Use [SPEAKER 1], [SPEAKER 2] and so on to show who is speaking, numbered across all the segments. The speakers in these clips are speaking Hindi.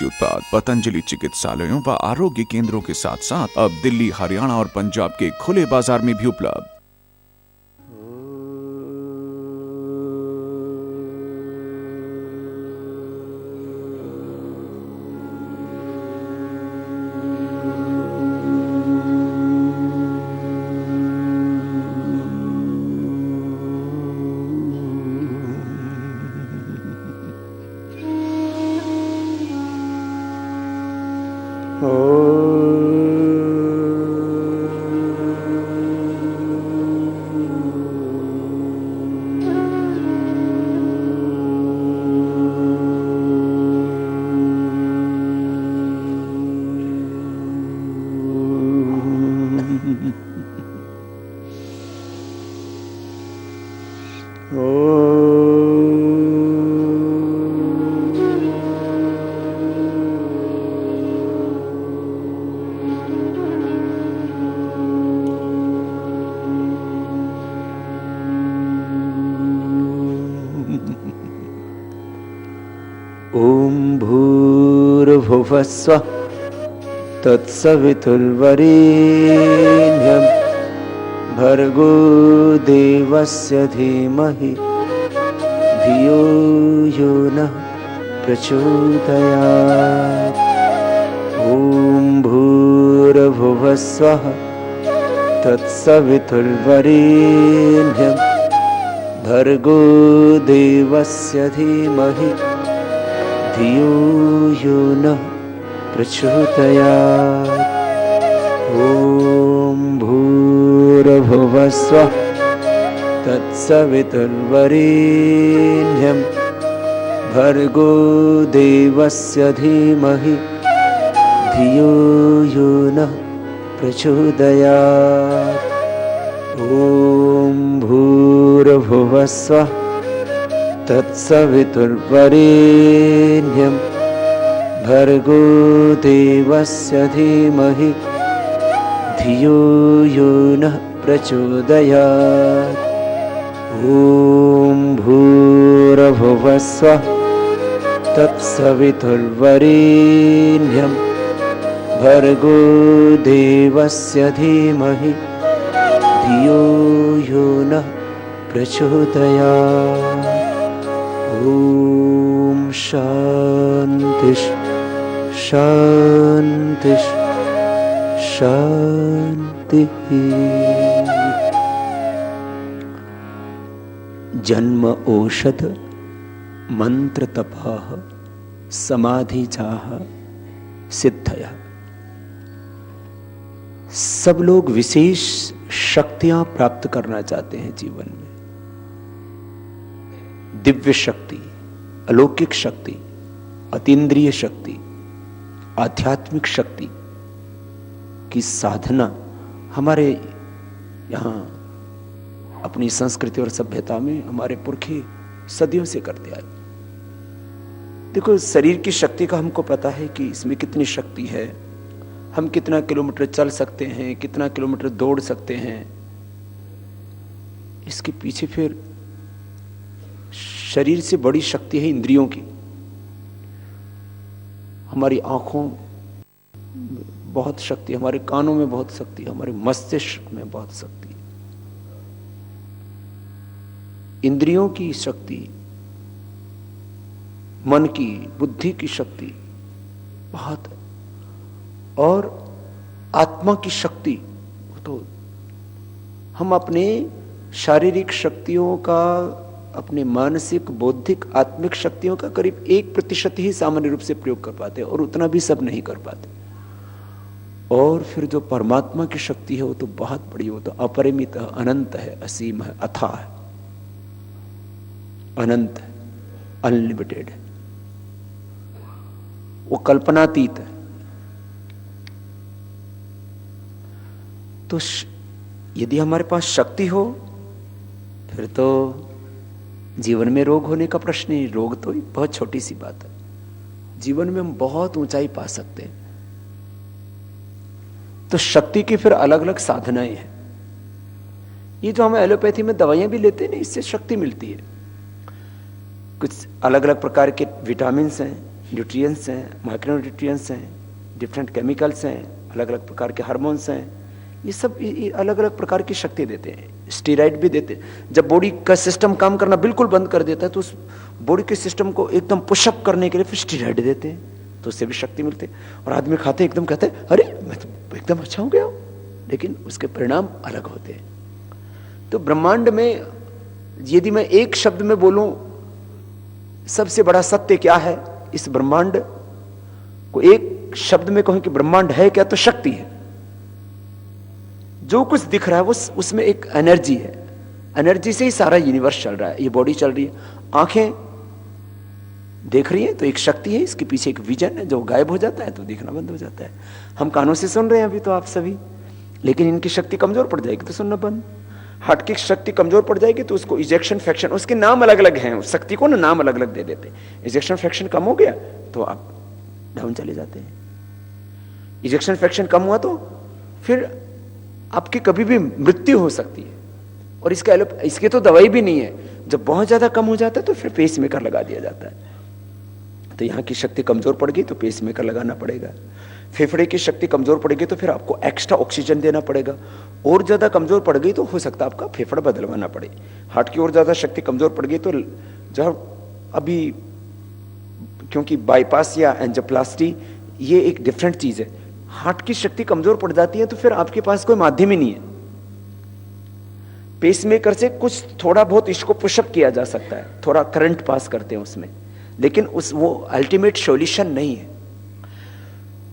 [SPEAKER 1] उत्पाद पतंजलि चिकित्सालयों व आरोग्य केंद्रों के साथ साथ अब दिल्ली, हरियाणा और पंजाब के खुले बाजार में भी उपलब्ध।
[SPEAKER 2] ओम भूर्भुवः स्वः तत्सवितुर्वरेण्यं भर्गो देवस्य धीमहि धियो यो नः प्रचोदयात्। ओम भूर्भुवः स्वः तत्सवितुर्वरेण्यं भर्गो देवस्य धीमहि धियो यो नः प्रचोदयात्। ओम भूर्भुवः स्वः तत्सवितुर्वरेण्यं भर्गो देवस्य धीमहि धियो यो नः प्रचोदयात्। ओम भूर्भुवः स्वः तत्सवितुर्वरेण्यं भर्गो देवस्य धीमहि धियो यो नः प्रचोदयात्। ओम भूर्भुवः स्वः तत्सवितुर्वरेण्यं भर्गो देवस्य धीमहि धियो यो नः प्रचोदयात्। ओम शांति शांति शांति। जन्म औषध मंत्र तपाः समाधि चाह सिद्धयः। सब लोग विशेष शक्तियां प्राप्त करना चाहते हैं जीवन में। दिव्य शक्ति, अलौकिक शक्ति, अतीन्द्रिय शक्ति, आध्यात्मिक शक्ति की साधना हमारे यहाँ अपनी संस्कृति और सभ्यता में हमारे पुरखे सदियों से करते आए। देखो, शरीर की शक्ति का हमको पता है कि इसमें कितनी शक्ति है, हम कितना किलोमीटर चल सकते हैं, कितना किलोमीटर दौड़ सकते हैं। इसके पीछे फिर शरीर से बड़ी शक्ति है इंद्रियों की। हमारी आंखों में बहुत शक्ति, हमारे कानों में बहुत शक्ति, हमारे मस्तिष्क में बहुत शक्ति है। इंद्रियों की शक्ति, मन की, बुद्धि की शक्ति बहुत है। और आत्मा की शक्ति तो हम अपने शारीरिक शक्तियों का, अपने मानसिक, बौद्धिक, आत्मिक शक्तियों का करीब 1% ही सामान्य रूप से प्रयोग कर पाते हैं, और उतना भी सब नहीं कर पाते। और फिर जो परमात्मा की शक्ति है वो तो बहुत बड़ी, वो तो अपरिमित है, अनंत है, असीम है, अथाह है, अनंत है, अनलिमिटेड है, वो कल्पनातीत है। तो यदि हमारे पास शक्ति हो फिर तो जीवन में रोग होने का प्रश्न ही, रोग तो बहुत छोटी सी बात है। जीवन में हम बहुत ऊंचाई पा सकते हैं। तो शक्ति की फिर अलग अलग साधनाएं हैं। ये जो हम एलोपैथी में दवाइयां भी लेते हैं ना, इससे शक्ति मिलती है। कुछ अलग अलग प्रकार के विटामिन हैं, न्यूट्रिएंट्स हैं, माइक्रो न्यूट्रिएंट्स हैं, डिफरेंट केमिकल्स हैं, अलग अलग प्रकार के हार्मोन्स हैं, ये सब अलग अलग प्रकार की शक्ति देते हैं। स्टेरॉइड भी देते हैं। जब बॉडी का सिस्टम काम करना बिल्कुल बंद कर देता है तो उस बॉडी के सिस्टम को एकदम पुशअप करने के लिए फिर स्टेरॉइड देते हैं, तो उससे भी शक्ति मिलती है। और आदमी खाते एकदम कहते हैं अरे मैं तो एकदम अच्छा हो गया हूं, लेकिन उसके परिणाम अलग होते हैं। तो ब्रह्मांड में यदि मैं एक शब्द में बोलूं सबसे बड़ा सत्य क्या है, इस ब्रह्मांड को एक शब्द में कहूं कि ब्रह्मांड है क्या, तो शक्ति है। जो कुछ दिख रहा है वो उसमें एक एनर्जी है, एनर्जी से ही सारा यूनिवर्स चल रहा है। ये बॉडी चल रही है, आंखें देख रही है तो एक शक्ति है, इसके पीछे एक विजन है, जो गायब हो जाता है तो देखना बंद हो जाता है। हम कानों से सुन रहे हैं अभी तो आप सभी, लेकिन इनकी शक्ति कमजोर पड़ जाएगी तो सुनना बंद। हार्ट की शक्ति कमजोर पड़ जाएगी तो उसको इजेक्शन फ्रैक्शन, उसके नाम अलग अलग हैं, उस शक्ति को ना नाम अलग अलग दे देते हैं। इजेक्शन फ्रैक्शन कम हो गया तो आप डाउन चले जाते हैं। इजेक्शन फ्रैक्शन कम हुआ तो फिर आपकी कभी भी मृत्यु हो सकती है। और इसके तो दवाई भी नहीं है। जब बहुत ज्यादा कम हो जाता है तो फिर पेस मेकर लगा दिया जाता है। तो यहाँ की शक्ति कमजोर पड़ गई तो पेस मेकर लगाना पड़ेगा। फेफड़े की शक्ति कमजोर पड़ेगी तो फिर आपको एक्स्ट्रा ऑक्सीजन देना पड़ेगा। और ज्यादा कमजोर पड़ गई तो हो सकता है आपका फेफड़ा बदलवाना पड़े। हार्ट की और ज्यादा शक्ति कमजोर पड़ गई तो जब अभी, क्योंकि बाईपास या एंजियोप्लास्टी ये एक डिफरेंट चीज है, हार्ट की शक्ति कमजोर पड़ जाती है तो फिर आपके पास कोई माध्यम ही नहीं है। पेसमेकर से कुछ थोड़ा बहुत इसको पुशअप किया जा सकता है, थोड़ा करंट पास करते हैं उसमें, लेकिन वो अल्टीमेट सॉल्यूशन नहीं है।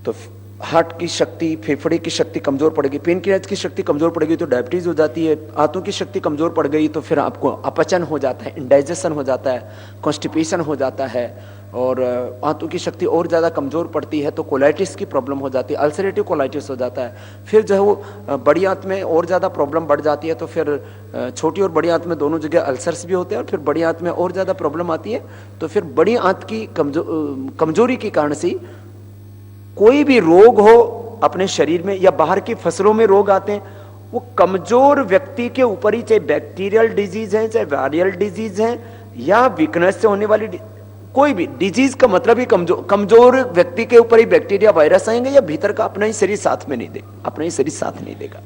[SPEAKER 2] तो हार्ट की शक्ति, फेफड़े की शक्ति कमजोर पड़ेगी, पेनक्रियाज की शक्ति कमजोर पड़ेगी तो डायबिटीज हो जाती है। आंतों की शक्ति कमजोर पड़ गई तो फिर आपको अपचन हो जाता है, इंडाइजेशन हो जाता है, कॉन्स्टिपेशन हो जाता है। और आंतों की शक्ति और ज़्यादा कमज़ोर पड़ती है तो कोलाइटिस की प्रॉब्लम हो जाती है, अल्सरेटिव कोलाइटिस हो जाता है। फिर जो है वो बड़ी आंत में और ज़्यादा प्रॉब्लम बढ़ जाती है तो फिर छोटी और बड़ी आंत में दोनों जगह अल्सर्स भी होते हैं। और फिर बड़ी आंत में और ज़्यादा प्रॉब्लम आती है तो फिर बड़ी आंत की कमजोरी के कारण से कोई भी रोग हो अपने शरीर में या बाहर की फसलों में रोग आते हैं, वो कमजोर व्यक्ति के ऊपर ही, चाहे बैक्टीरियल डिजीज है, चाहे वायरल डिजीज है या वीकनेस से होने वाली कोई भी डिजीज का मतलब ही कमजोर व्यक्ति के ऊपर ही बैक्टीरिया वायरस आएंगे या भीतर का अपना ही शरीर साथ में नहीं देगा, अपना ही शरीर साथ नहीं देगा।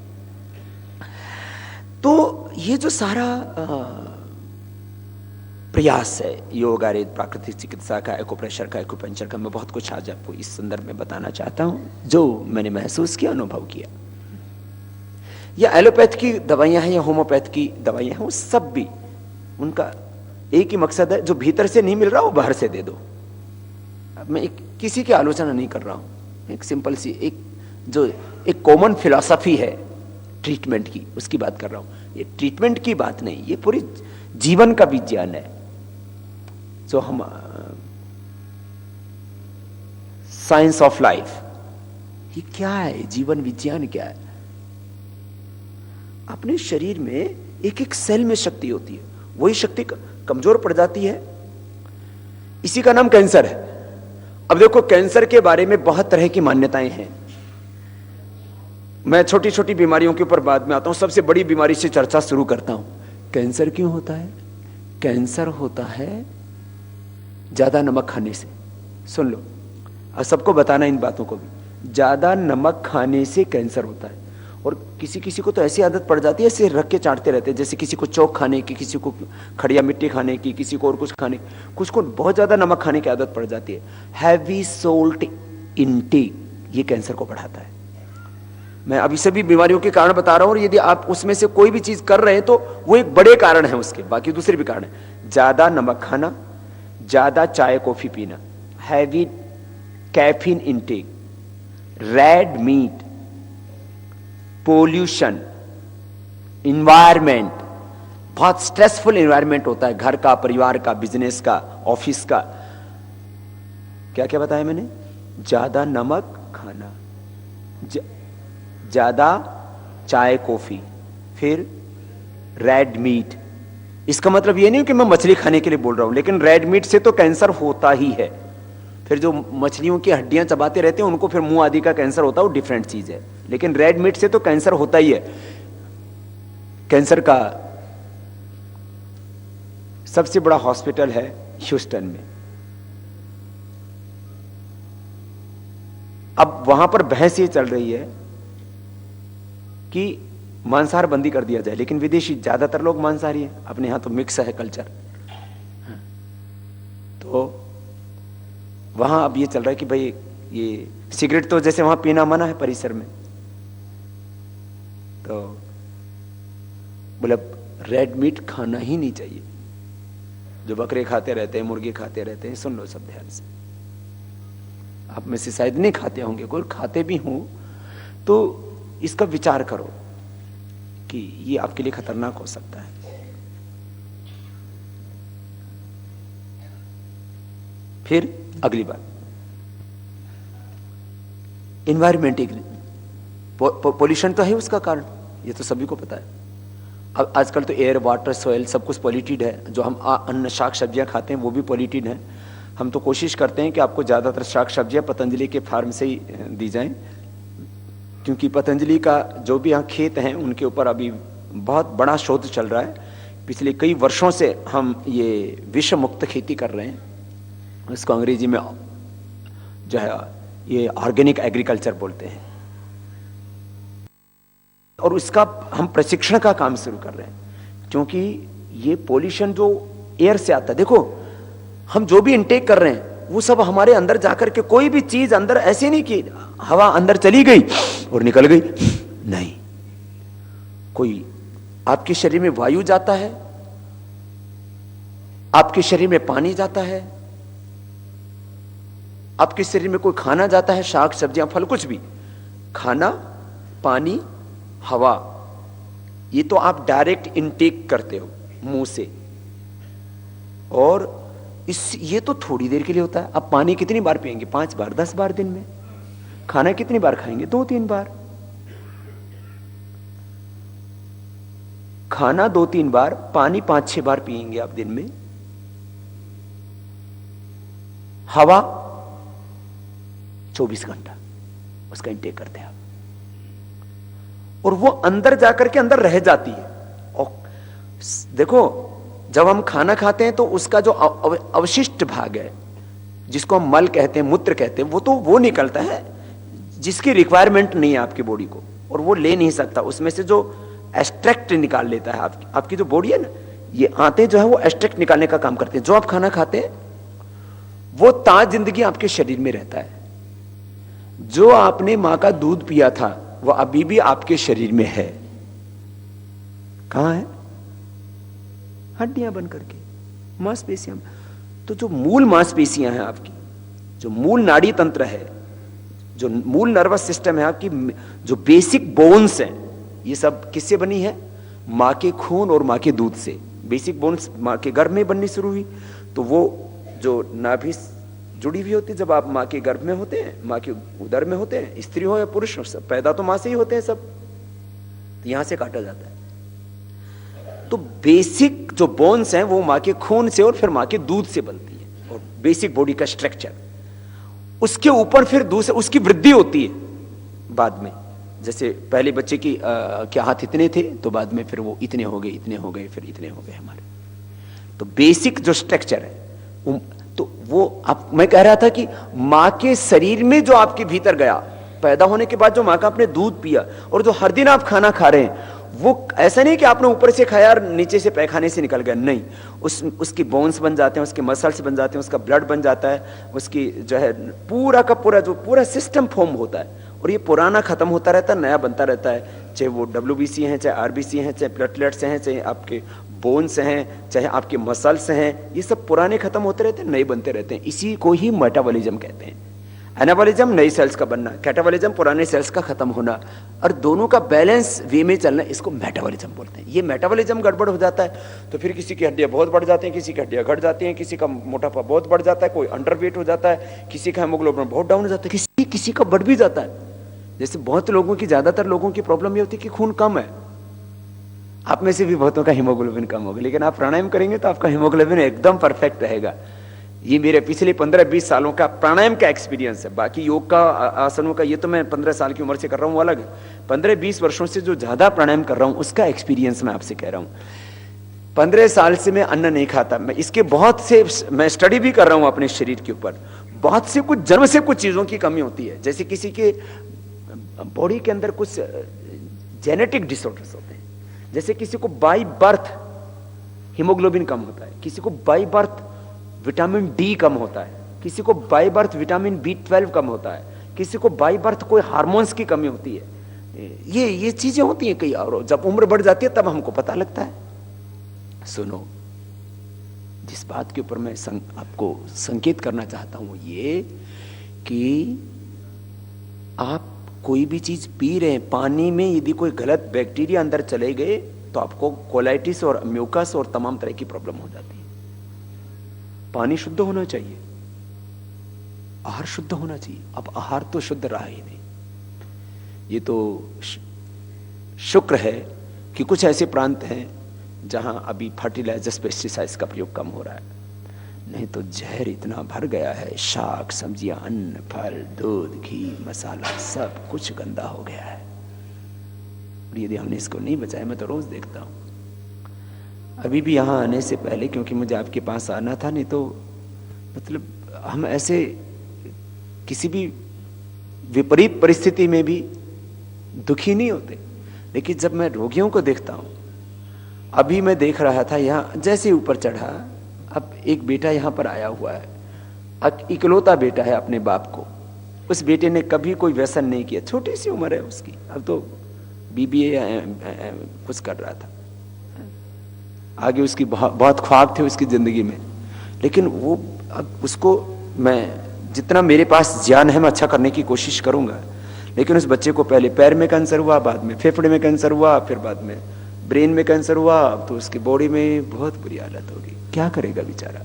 [SPEAKER 2] तो ये जो सारा प्रयास है योग, आयुर्वेद, प्राकृतिक चिकित्सा का, एक्यूप्रेशर का, एक्यूपंक्चर का, मैं बहुत कुछ आज आपको इस संदर्भ में बताना चाहता हूं जो मैंने महसूस किया, अनुभव किया। या एलोपैथ की दवाइयां हैं या होम्योपैथ की दवाइयां हैं, वो सब भी उनका एक ही मकसद है, जो भीतर से नहीं मिल रहा वो बाहर से दे दो। अब मैं किसी की आलोचना नहीं कर रहा हूं, एक सिंपल सी एक कॉमन फिलॉसफी है ट्रीटमेंट की, उसकी बात कर रहा हूं। ये ट्रीटमेंट की बात नहीं, ये पूरी जीवन का विज्ञान है जो हम साइंस ऑफ लाइफ। ये क्या है, जीवन विज्ञान क्या है? अपने शरीर में एक एक सेल में शक्ति होती है, वही शक्ति कमजोर पड़ जाती है, इसी का नाम कैंसर है। अब देखो, कैंसर के बारे में बहुत तरह की मान्यताएं हैं। मैं छोटी छोटी बीमारियों के ऊपर बाद में आता हूं, सबसे बड़ी बीमारी से चर्चा शुरू करता हूं। कैंसर क्यों होता है? कैंसर होता है ज्यादा नमक खाने से। सुन लो, और सबको बताना इन बातों को भी, ज्यादा नमक खाने से कैंसर होता है। और किसी किसी को तो ऐसी आदत पड़ जाती है, ऐसे रख के चाटते रहते हैं, जैसे किसी को चौक खाने की, किसी को खड़िया मिट्टी खाने की, किसी को और कुछ खाने, कुछ को बहुत ज्यादा नमक खाने की आदत पड़ जाती है। हैवी सोल्ट इनटेक ये कैंसर को बढ़ाता है। मैं अभी सभी बीमारियों के कारण बता रहा हूं, और यदि आप उसमें से कोई भी चीज कर रहे हैं तो वो एक बड़े कारण है, उसके बाकी दूसरे भी कारण है। ज्यादा नमक खाना, ज्यादा चाय कॉफी पीना, heavy caffeine intake, red meat, pollution, environment, बहुत स्ट्रेसफुल इन्वायरमेंट होता है, घर का, परिवार का, बिजनेस का, ऑफिस का। क्या क्या बताया मैंने? ज्यादा नमक खाना, ज्यादा चाय कॉफी, फिर रेड मीट। इसका मतलब ये नहीं कि मैं मछली खाने के लिए बोल रहा हूं, लेकिन रेड मीट से तो कैंसर होता ही है। फिर जो मछलियों की हड्डियां चबाते रहते हैं उनको फिर मुंह आदि का कैंसर होता है, वो डिफरेंट चीज है, लेकिन रेड मीट से तो कैंसर होता ही है। कैंसर का सबसे बड़ा हॉस्पिटल है ह्यूस्टन में, अब वहां पर बहस ये चल रही है कि मांसाहार बंदी कर दिया जाए, लेकिन विदेशी ज्यादातर लोग मांसाहारी हैं, अपने यहां तो मिक्स है कल्चर। तो वहां अब ये चल रहा है कि भाई ये सिगरेट तो जैसे वहां पीना मना है परिसर में, तो बोले रेड मीट खाना ही नहीं चाहिए। जो बकरे खाते रहते हैं, मुर्गे खाते रहते हैं, सुन लो सब ध्यान से, आप में से शायद नहीं खाते होंगे, कोई खाते भी हों तो इसका विचार करो कि ये आपके लिए खतरनाक हो सकता है। फिर अगली बात, इन्वायरमेंट पोल्यूशन तो है उसका कारण, ये तो सभी को पता है। अब आजकल तो एयर, वाटर, सॉइल सब कुछ पॉल्यूटेड है। जो हम अन्न शाक सब्जियां खाते हैं वो भी पॉल्यूटेड है। हम तो कोशिश करते हैं कि आपको ज़्यादातर शाक सब्जियां पतंजलि के फार्म से ही दी जाएं, क्योंकि पतंजलि का जो भी यहाँ खेत हैं उनके ऊपर अभी बहुत बड़ा शोध चल रहा है। पिछले कई वर्षों से हम ये विष मुक्त खेती कर रहे हैं, इसको अंग्रेजी में जो है ये ऑर्गेनिक एग्रीकल्चर बोलते हैं, और उसका हम प्रशिक्षण का काम शुरू कर रहे हैं। क्योंकि ये पोल्यूशन जो एयर से आता है, देखो हम जो भी इनटेक कर रहे हैं वो सब हमारे अंदर जाकर के, कोई भी चीज अंदर ऐसे नहीं कि हवा अंदर चली गई और निकल गई, नहीं। कोई आपके शरीर में वायु जाता है, आपके शरीर में पानी जाता है, आपके शरीर में कोई खाना जाता है, शाक सब्जियां फल कुछ भी, खाना, पानी, हवा, ये तो आप डायरेक्ट इनटेक करते हो मुंह से, और ये तो थोड़ी देर के लिए होता है। आप पानी कितनी बार पिएंगे? 5 बार, 10 बार दिन में। खाना कितनी बार खाएंगे? 2-3 बार। खाना 2-3 बार, पानी 5-6 बार पिएंगे आप दिन में। हवा 24 घंटा उसका इंटेक करते हैं आप, और वो अंदर जाकर के अंदर रह जाती है। और देखो जब हम खाना खाते हैं तो उसका जो अवशिष्ट भाग है, जिसको हम मल कहते हैं, मूत्र कहते हैं, वो निकलता है जिसकी रिक्वायरमेंट नहीं है आपकी बॉडी को, और वो ले नहीं सकता। उसमें से जो एक्सट्रैक्ट निकाल लेता है आपकी जो बॉडी है ना, ये आंतें जो है वो एक्सट्रैक्ट निकालने का काम करते हैं। जो आप खाना खाते हैं वो ताज जिंदगी आपके शरीर में रहता है। जो आपने मां का दूध पिया था वो अभी भी आपके शरीर में है। कहां है? हड्डियां बन करके, मांसपेशियां। तो जो मूल मांसपेशियां हैं आपकी, जो मूल नाड़ी तंत्र है, जो मूल नर्वस सिस्टम है आपकी, जो बेसिक बोन्स हैं, ये सब किससे बनी है? मां के खून और मां के दूध से। बेसिक बोन्स मां के गर्भ में बननी शुरू हुई, तो वो जो नाभि जुड़ी हुई होती है, जब आप मां के गर्भ में होते हैं, मां के उदर में होते हैं, स्त्री हो या पुरुष हो, सब पैदा तो मां से ही होते हैं सब, तो यहां से काटा जाता है। तो बेसिक जो बोन्स हैं वो मां के खून से और फिर मां के दूध से बनती है, और बेसिक बॉडी का स्ट्रक्चर। उसके ऊपर फिर दूसरे उसकी वृद्धि होती है बाद में। जैसे पहले बच्चे की क्या हाथ इतने थे, तो बाद में फिर वो इतने हो गए, इतने हो गए, फिर इतने हो गए हमारे। तो बेसिक जो स्ट्रक्चर है, तो वो मैं कह रहा था कि मां के शरीर में जो आपके भीतर गया, पैदा होने के बाद जो मां का आपने दूध पिया, और जो हर दिन आप खाना खा रहे हैं, वो ऐसा नहीं कि आपने ऊपर से खाया और नीचे से पैखाने से निकल गया, नहीं। उसकी बोन्स बन जाते हैं, उसके मसल्स बन जाते हैं, उसका ब्लड बन जाता है, उसकी जो है पूरा का पूरा जो पूरा सिस्टम फॉर्म होता है, और ये पुराना खत्म होता रहता है, नया बनता रहता है। चाहे वो WBC हैं, चाहे RBC हैं, चाहे प्लेटलेट्स हैं, चाहे आपके बोन्स हैं, चाहे आपके मसल्स हैं, ये सब पुराने खत्म होते रहते हैं, नए बनते रहते हैं। इसी को ही मेटाबॉलिज्म कहते हैं। एनाबॉलिज्म नई सेल्स का बनना, कैटाबॉलिज्म पुराने सेल्स का खत्म होना, और दोनों का बैलेंस वे में चलना, इसको मेटाबॉलिज्म बोलते हैं। ये मेटाबॉलिज्म गड़बड़ हो जाता है तो फिर किसी की हड्डियां बहुत बढ़ जाती हैं, किसी की हड्डियां घट जाती हैं, किसी का मोटापा बहुत बढ़ जाता है, कोई अंडरवेट हो जाता है, किसी का हेमोग्लोबिन बहुत डाउन हो जाता है, किसी का बढ़ भी जाता है। जैसे बहुत लोगों की, ज्यादातर लोगों की प्रॉब्लम ये होती है कि खून कम है। आप में से भी बहुतों का हीमोग्लोबिन कम होगा, लेकिन आप प्राणायाम करेंगे तो आपका हीमोग्लोबिन एकदम परफेक्ट रहेगा। ये मेरे पिछले 15-20 सालों का प्राणायाम का एक्सपीरियंस है। बाकी योग का, आसनों का, ये तो मैं 15 साल की उम्र से कर रहा हूँ, अलग है। 15-20 वर्षों से जो ज्यादा प्राणायाम कर रहा हूँ उसका एक्सपीरियंस मैं आपसे कह रहा हूँ। 15 साल से मैं अन्न नहीं खाता। मैं इसके बहुत से, मैं स्टडी भी कर रहा हूँ अपने शरीर के ऊपर। बहुत से कुछ जन्म से कुछ चीजों की कमी होती है, जैसे किसी के बॉडी के अंदर कुछ जेनेटिक डिसऑर्डर्स होते हैं, जैसे किसी को बाई बर्थ हीमोग्लोबिन कम होता है, किसी को बाई बर्थ विटामिन डी कम होता है, किसी को बाई बर्थ विटामिन B12 कम होता है, किसी को बाई बर्थ कोई हार्मोन्स की कमी होती है। ये चीजें होती हैं कई, और जब उम्र बढ़ जाती है तब हमको पता लगता है। सुनो, जिस बात के ऊपर मैं आपको संकेत करना चाहता हूं ये कि आप कोई भी चीज पी रहे हैं, पानी में यदि कोई गलत बैक्टीरिया अंदर चले गए तो आपको कोलाइटिस और म्यूकस और तमाम तरह की प्रॉब्लम हो जाती है। पानी शुद्ध होना चाहिए, आहार शुद्ध होना चाहिए। अब आहार तो शुद्ध रहा ही नहीं। ये तो शुक्र है कि कुछ ऐसे प्रांत हैं जहां अभी फर्टिलाइजर्स पेस्टिसाइड्स का प्रयोग कम हो रहा है, नहीं तो जहर इतना भर गया है। शाक सब्जियां, अन्न, फल, दूध, घी, मसाला सब कुछ गंदा हो गया है। यदि हमने इसको नहीं बचाया, मैं तो रोज देखता हूं, अभी भी यहां आने से पहले, क्योंकि मुझे आपके पास आना था, नहीं तो मतलब हम ऐसे किसी भी विपरीत परिस्थिति में भी दुखी नहीं होते। लेकिन जब मैं रोगियों को देखता हूं, अभी मैं देख रहा था यहां जैसे ऊपर चढ़ा, अब एक बेटा यहां पर आया हुआ है, इकलौता बेटा है अपने बाप को। उस बेटे ने कभी कोई व्यसन नहीं किया, छोटी सी उम्र है उसकी, अब तो BBA कुछ कर रहा था, आगे उसकी बहुत ख्वाब थे उसकी जिंदगी में। लेकिन वो, अब उसको मैं जितना मेरे पास ज्ञान है मैं अच्छा करने की कोशिश करूंगा। लेकिन उस बच्चे को पहले पैर में कैंसर हुआ, बाद में फेफड़े में कैंसर हुआ, फिर बाद में ब्रेन में कैंसर हुआ, अब तो उसकी बॉडी में बहुत बुरी हालत होगी। क्या करेगा बेचारा।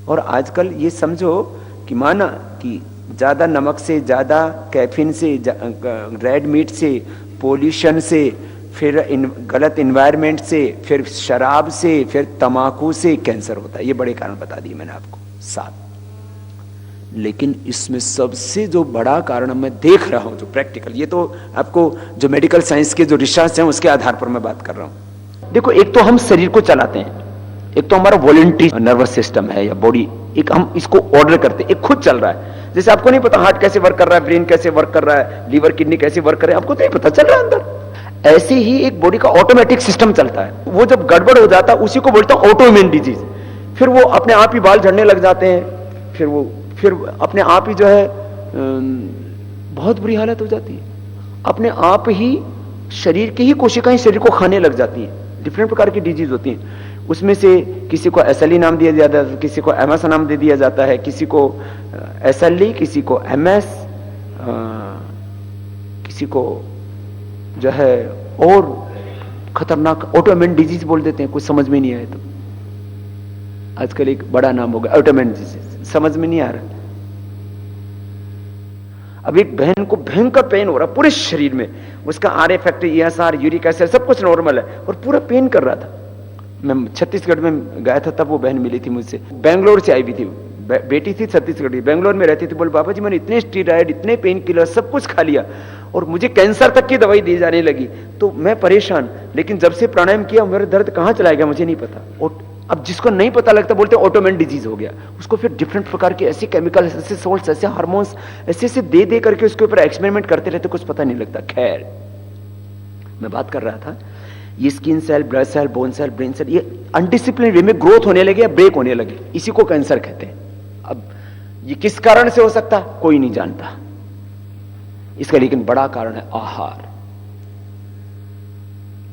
[SPEAKER 2] और आजकल ये समझो कि माना कि ज्यादा नमक से, ज्यादा कैफीन से, रेड मीट से, पोल्यूशन से, फिर गलत इन्वायरमेंट से, फिर शराब से, फिर तंबाकू से कैंसर होता है। ये बड़े कारण बता दिए मैंने आपको 7। लेकिन इसमें सबसे जो बड़ा कारण मैं देख रहा हूं, जो प्रैक्टिकल, ये तो आपको जो मेडिकल साइंस के जो रिसर्च हैं उसके आधार पर मैं बात कर रहा हूं। देखो, एक तो हम शरीर को चलाते हैं, एक तो हमारा वॉलंटरी नर्वस सिस्टम है या बॉडी, एक हम इसको ऑर्डर करते हैं, एक खुद चल रहा है। जैसे आपको नहीं पता हार्ट कैसे वर्क कर रहा है, ब्रेन कैसे वर्क कर रहा है, लीवर किडनी कैसे वर्क कर रहे हैं, आपको तो नहीं पता, चल रहा है अंदर। ऐसे ही एक बॉडी का ऑटोमेटिक सिस्टम चलता है। वो जब गड़बड़ हो जाता है उसी को बोलते हैं ऑटोइम्यून डिजीज। फिर वो अपने आप ही बाल झड़ने लग जाते हैं, फिर अपने आप ही जो है बहुत बुरी हालत हो जाती है। अपने आप ही शरीर की ही कोशिकाएं शरीर को खाने लग जाती हैं। डिफरेंट प्रकार की डिजीज होती हैं। उसमें से किसी को SLE नाम दिया जाता है, किसी को MS नाम दे दिया जाता है, किसी को SLE, किसी को MS, किसी को जो है और खतरनाक ऑटोइम्यून डिजीज बोल देते हैं, कुछ समझ में नहीं आए तो। आजकल एक बड़ा नाम हो गया ऑटोइम्यून डिजीज, समझ में नहीं आ रहा। अब एक बहन को भयंकर पेन हो रहा पूरे शरीर में, उसका RA factor, ESR, uric acid सब कुछ नॉर्मल है, और पूरा पेन कर रहा था। मैं छत्तीसगढ़ में गया था, तब वो बहन मिली थी मुझसे, बेंगलोर से आई हुई थी, बेटी थी छत्तीसगढ़ की, बेंगलोर में रहती थी। बोल बाबा जी मैंने इतने स्टीरॉयड, इतने पेन किलर सब कुछ खा लिया और मुझे कैंसर तक की दवाई दी जाने लगी, तो मैं परेशान। लेकिन जब से प्राणायाम किया मेरा दर्द कहां चला गया मुझे नहीं पता। और अब जिसको नहीं पता लगता बोलते ऑटोइम्यून डिजीज हो गया। उसको फिर डिफरेंट प्रकार के ऐसे केमिकल, ऐसे सोल्ट्स, ऐसे हार्मोन्स ऐसे दे करके उसके ऊपर एक्सपेरिमेंट करते रहते, कुछ पता नहीं लगता। खैर, मैं बात कर रहा था, ये skin cell, blood cell, bone cell, brain cell, ये अनडिसिप्लिन वे में ग्रोथ होने लगे या ब्रेक होने लगे, इसी को कैंसर कहते हैं। अब ये किस कारण से हो सकता कोई नहीं जानता इसका, लेकिन बड़ा कारण है आहार।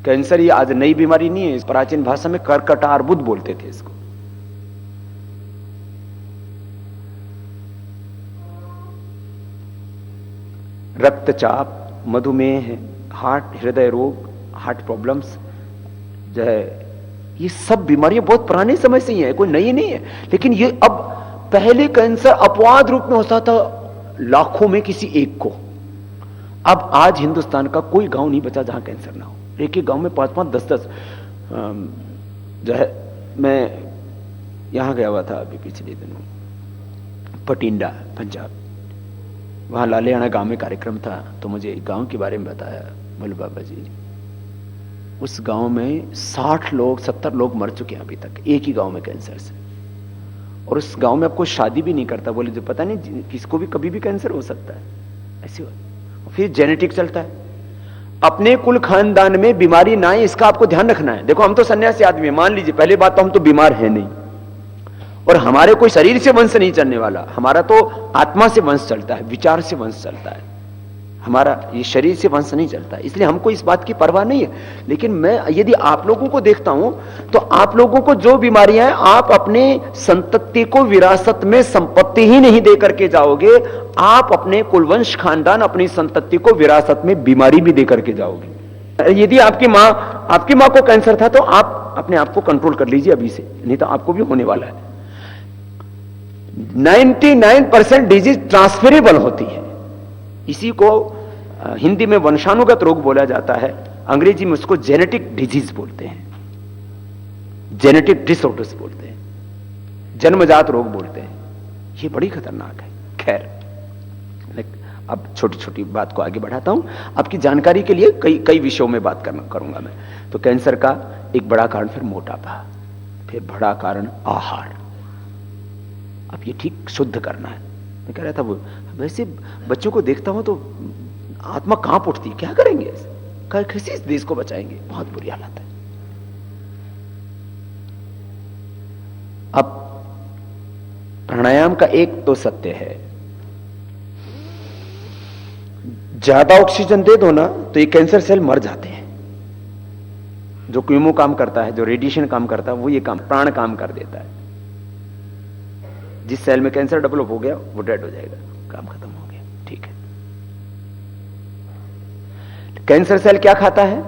[SPEAKER 2] कैंसर ये आज नई बीमारी नहीं है, इस प्राचीन भाषा में कर्कटार्बुद बोलते थे इसको। रक्तचाप, मधुमेह, हार्ट, हृदय रोग, हार्ट प्रॉब्लम्स जो है, ये सब बीमारियां बहुत पुराने समय से ही है, कोई नई नहीं है। लेकिन ये अब, पहले कैंसर अपवाद रूप में होता था लाखों में किसी एक को। अब आज हिंदुस्तान का कोई गांव नहीं बचा जहां कैंसर ना हो। एक एक गांव में 5-5, 10-10 जो है। मैं यहां गया हुआ था अभी पिछले दिनों, पटिंडा, पंजाब, वहां लालियाना गांव में कार्यक्रम था, तो मुझे एक गांव के बारे में बताया। बोले बाबा जी, उस गांव में 60 लोग, 70 लोग मर चुके हैं अभी तक, एक ही गांव में कैंसर से। और उस गांव में अब कोई शादी भी नहीं करता, बोले जो पता नहीं किसको भी कभी भी कैंसर हो सकता है, ऐसी बात। फिर जेनेटिक चलता है। अपने कुल खानदान में बीमारी ना आए इसका आपको ध्यान रखना है। देखो हम तो सन्यासी आदमी हैं, मान लीजिए पहली बात तो हम तो बीमार हैं नहीं, और हमारे कोई शरीर से वंश नहीं चलने वाला, हमारा तो आत्मा से वंश चलता है, विचार से वंश चलता है, हमारा ये शरीर से वंश नहीं चलता, इसलिए हमको इस बात की परवाह नहीं है। लेकिन मैं यदि आप लोगों को देखता हूं तो आप लोगों को जो बीमारियां हैं, आप अपने संतति को विरासत में संपत्ति ही नहीं दे करके जाओगे, आप अपने कुलवंश खानदान अपनी संतति को विरासत में बीमारी भी दे करके जाओगे। यदि आपकी मां को कैंसर था तो आप अपने आप को कंट्रोल कर लीजिए अभी से, नहीं तो आपको भी होने वाला है। 99% डिजीज ट्रांसफरेबल होती है, इसी को हिंदी में वंशानुगत रोग बोला जाता है, अंग्रेजी में उसको जेनेटिक डिजीज बोलते हैं, जेनेटिक डिसऑर्डर्स बोलते हैं, जन्मजात रोग बोलते हैं। ये बड़ी खतरनाक है। खैर, अब छोटी छोटी बात को आगे बढ़ाता हूं आपकी जानकारी के लिए। कई विषयों में बात करूंगा मैं। तो कैंसर का एक बड़ा कारण फिर मोटापा, फिर बड़ा कारण आहार। अब ये ठीक शुद्ध करना है। मैं कह रहा था वो वैसे बच्चों को देखता हूं तो आत्मा कांप उठती है, क्या करेंगे कैसे इस देश को बचाएंगे, बहुत बुरी हालत है। अब प्राणायाम का एक तो सत्य है, ज्यादा ऑक्सीजन दे दो ना तो ये कैंसर सेल मर जाते हैं। जो कीमो काम करता है, जो रेडिएशन काम करता है, वो ये काम प्राण काम कर देता है। जिस सेल में कैंसर डेवलप हो गया वो डेड हो जाएगा, काम खत्म हो गया। ठीक है, कैंसर सेल क्या खाता है?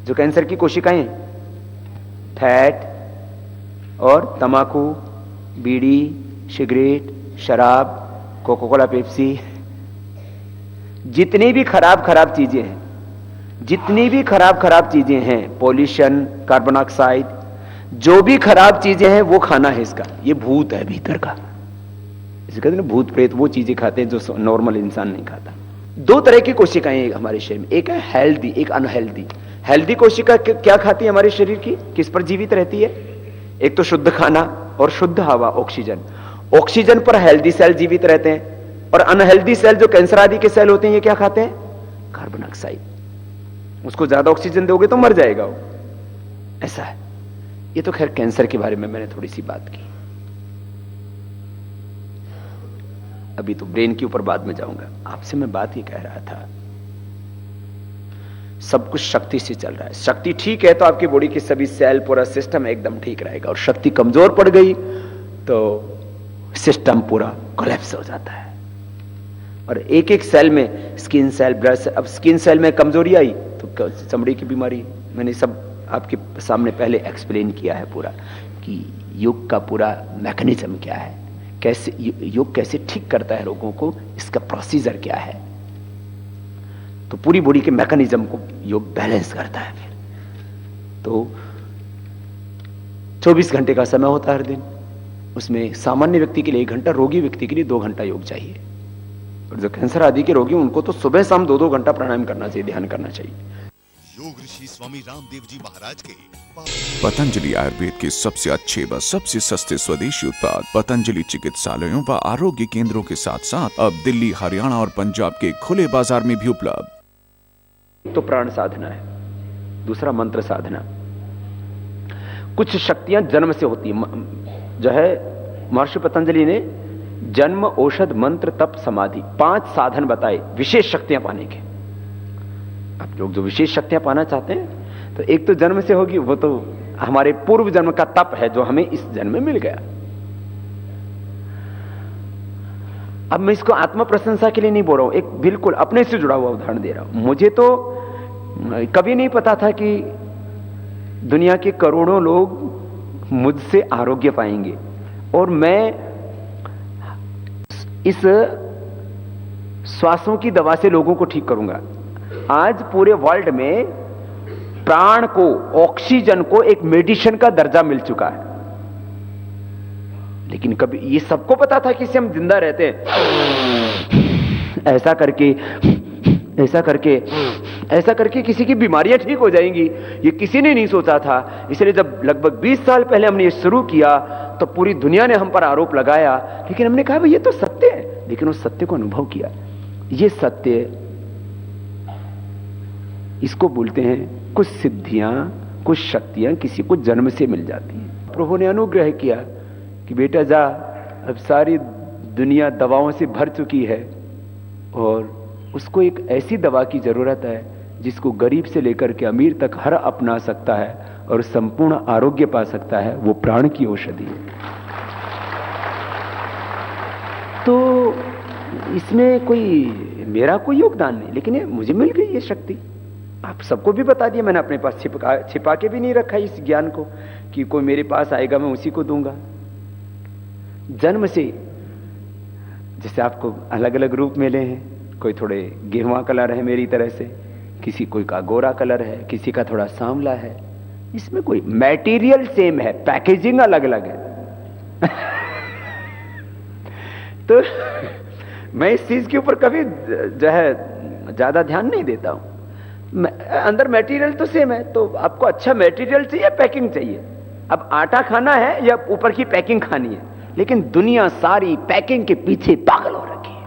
[SPEAKER 2] जो कैंसर की कोशिकाएं, फैट और तंबाकू, बीड़ी, सिगरेट, शराब, कोका कोला, पेप्सी, जितनी भी खराब चीजें हैं, जितनी भी खराब चीजें हैं, पॉल्यूशन, कार्बन डाइऑक्साइड, जो भी खराब चीजें हैं वो खाना है इसका। ये भूत है भीतर का, इसे कहते हैं भूत प्रेत, वो चीजें खाते हैं जो नॉर्मल इंसान नहीं खाता। दो तरह की कोशिकाएं हमारे शरीर में, एक है हेल्दी, एक अनहेल्दी। हेल्दी कोशिका क्या खाती है हमारे शरीर की, किस पर जीवित रहती है? एक तो शुद्ध खाना और शुद्ध हवा, ऑक्सीजन। ऑक्सीजन पर हेल्दी सेल जीवित रहते हैं, और अनहेल्दी सेल जो कैंसर आदि के सेल होते हैं, ये क्या खाते हैं? Carbon dioxide. उसको ज्यादा ऑक्सीजन दोगे तो मर जाएगा वो, ऐसा है। ये तो खैर कैंसर के बारे में मैंने थोड़ी सी बात की, अभी तो ब्रेन के ऊपर बाद में जाऊंगा। आपसे मैं बात ही कह रहा था, सब कुछ शक्ति से चल रहा है। शक्ति ठीक है तो आपकी बॉडी के सभी सेल, पूरा सिस्टम एकदम ठीक रहेगा, और शक्ति कमजोर पड़ गई तो सिस्टम पूरा कोलैप्स हो जाता है। और एक एक सेल में, स्किन सेल, ब्लड सेल, अब स्किन सेल में कमजोरी आई तो चमड़ी की बीमारी। मैंने सब आपके सामने पहले एक्सप्लेन किया है पूरा कि योग का पूरा मैकेनिज्म क्या है, कैसे योग कैसे ठीक करता है लोगों को, इसका प्रोसीजर क्या है। तो पूरी बॉडी के मैकेनिज्म को योग बैलेंस करता है। फिर तो 24 घंटे का समय होता है हर दिन, उसमें सामान्य व्यक्ति के लिए 1 घंटा, रोगी व्यक्ति के लिए 2 घंटा योग चाहिए। और जो कैंसर आदि के रोगी, उनको तो सुबह शाम 2-2 घंटा प्राणायाम करना चाहिए, ध्यान करना चाहिए।
[SPEAKER 3] योग ऋषि स्वामी रामदेव जी महाराज के
[SPEAKER 1] पतंजलि आयुर्वेद के सबसे अच्छे व सबसे सस्ते स्वदेशी उत्पाद पतंजलि चिकित्सालयों व आरोग्य केंद्रों के साथ साथ अब दिल्ली, हरियाणा और पंजाब के खुले बाजार में भी उपलब्ध।
[SPEAKER 2] तो प्राण साधना है, दूसरा मंत्र साधना। कुछ शक्तियां जन्म से होती है, जो है महर्षि पतंजलि ने जन्म, औषध, मंत्र, तप, समाधि, 5 साधन बताए विशेष शक्तियां पाने के। आप लोग जो विशेष शक्तियां पाना चाहते हैं तो एक तो जन्म से होगी, वो तो हमारे पूर्व जन्म का तप है जो हमें इस जन्म में मिल गया। अब मैं इसको आत्म प्रशंसा के लिए नहीं बोल रहा हूं, एक बिल्कुल अपने से जुड़ा हुआ उदाहरण दे रहा हूं। मुझे तो कभी नहीं पता था कि दुनिया के करोड़ों लोग मुझसे आरोग्य पाएंगे, और मैं इस श्वासों की दवा से लोगों को ठीक करूंगा। आज पूरे वर्ल्ड में प्राण को, ऑक्सीजन को एक मेडिसिन का दर्जा मिल चुका है। लेकिन कभी ये सबको पता था कि इससे हम जिंदा रहते हैं, ऐसा करके ऐसा करके किसी की बीमारियां ठीक हो जाएंगी, ये किसी ने नहीं सोचा था। इसलिए जब लगभग 20 साल पहले हमने ये शुरू किया तो पूरी दुनिया ने हम पर आरोप लगाया, लेकिन हमने कहा भाई ये तो सत्य है। लेकिन उस सत्य को अनुभव किया। ये सत्य, इसको बोलते हैं कुछ सिद्धियां, कुछ शक्तियां किसी को जन्म से मिल जाती हैं। प्रभु ने अनुग्रह किया कि बेटा जा, अब सारी दुनिया दवाओं से भर चुकी है और उसको एक ऐसी दवा की जरूरत है जिसको गरीब से लेकर के अमीर तक हर अपना सकता है और संपूर्ण आरोग्य पा सकता है। वो प्राण की औषधि है। तो इसमें कोई मेरा कोई योगदान नहीं, लेकिन ये मुझे मिल गई ये शक्ति। आप सबको भी बता दिया मैंने, अपने पास छिपा के भी नहीं रखा इस ज्ञान को कि कोई मेरे पास आएगा मैं उसी को दूंगा। जन्म से जैसे आपको अलग अलग रूप मिले हैं, कोई थोड़े गेहुआ कलर है मेरी तरह से, किसी कोई का गोरा कलर है, किसी का थोड़ा सांवला है। इसमें कोई मैटेरियल सेम है, पैकेजिंग अलग अलग है। तो मैं इस चीज के ऊपर कभी जो है ज्यादा ध्यान नहीं देता हूं। अंदर मटेरियल तो सेम है, तो आपको अच्छा मटेरियल चाहिए, पैकिंग चाहिए। अब आटा खाना है या ऊपर की पैकिंग खानी है, लेकिन दुनिया सारी पैकिंग के पीछे पागल हो रखी है।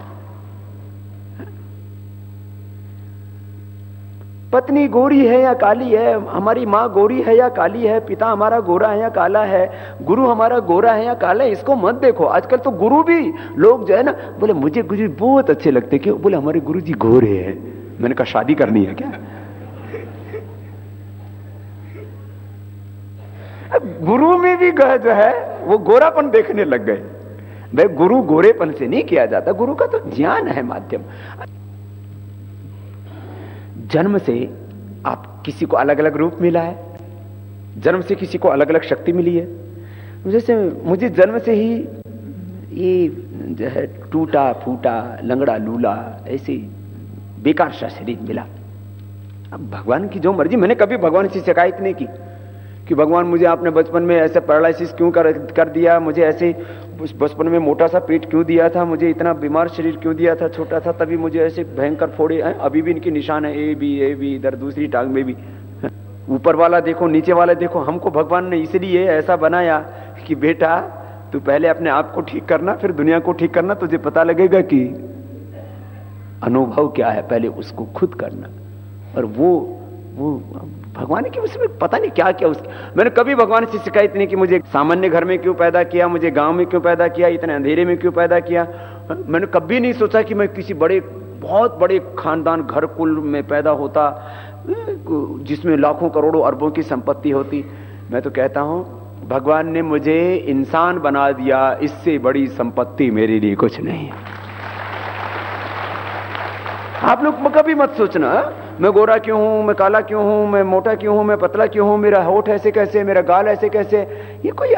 [SPEAKER 2] पत्नी गोरी है या काली है, हमारी माँ गोरी है या काली है, पिता हमारा गोरा है या काला है, गुरु हमारा गोरा है या काला है, इसको मत देखो। आजकल तो गुरु भी लोग जो है ना, बोले मुझे गुरु बहुत अच्छे लगते, क्यों? बोले हमारे गुरु जी गोरे हैं। मैंने कहा शादी करनी है क्या? गुरु में भी जो है वो गोरापन देखने लग गए। भाई गुरु गोरेपन से नहीं किया जाता, गुरु का तो ज्ञान है माध्यम। जन्म से आप किसी को अलग अलग रूप मिला है, जन्म से किसी को अलग अलग शक्ति मिली है। जैसे मुझे जन्म से ही ये जो है टूटा फूटा लंगड़ा लूला ऐसे बेकार सा शरीर मिला। अब भगवान की जो मर्जी, मैंने कभी भगवान से शिकायत नहीं की कि भगवान मुझे आपने बचपन में ऐसे पैरालिसिस क्यों कर दिया, मुझे ऐसे बचपन में मोटा सा पेट क्यों दिया था, मुझे इतना बीमार शरीर क्यों दिया था, छोटा था तभी मुझे ऐसे भयंकर फोड़े हैं। अभी भी इनके निशान है, ए बी इधर दूसरी टांग में भी। ऊपर वाला देखो नीचे वाला देखो। हमको भगवान ने इसलिए ऐसा बनाया कि बेटा तू पहले अपने आप को ठीक करना, फिर दुनिया को ठीक करना। तुझे पता लगेगा कि अनुभव क्या है, पहले उसको खुद करना। और वो भगवान की उसमें पता नहीं क्या क्या उसकी। मैंने कभी भगवान से शिकायत नहीं की मुझे सामान्य घर में क्यों पैदा किया, मुझे गांव में क्यों पैदा किया, इतने अंधेरे में क्यों पैदा किया। मैंने कभी नहीं सोचा कि मैं किसी बहुत बड़े खानदान घर कुल में पैदा होता जिसमें लाखों करोड़ों अरबों की संपत्ति होती। मैं तो कहता हूं भगवान ने मुझे इंसान बना दिया, इससे बड़ी संपत्ति मेरे लिए कुछ नहीं है। आप लोग कभी मत सोचना मैं गोरा क्यों हूं, मैं काला क्यों हूं, मैं मोटा क्यों हूं, मैं पतला क्यों हूं, मेरा होठ ऐसे कैसे, मेरा गाल ऐसे कैसे। ये कोई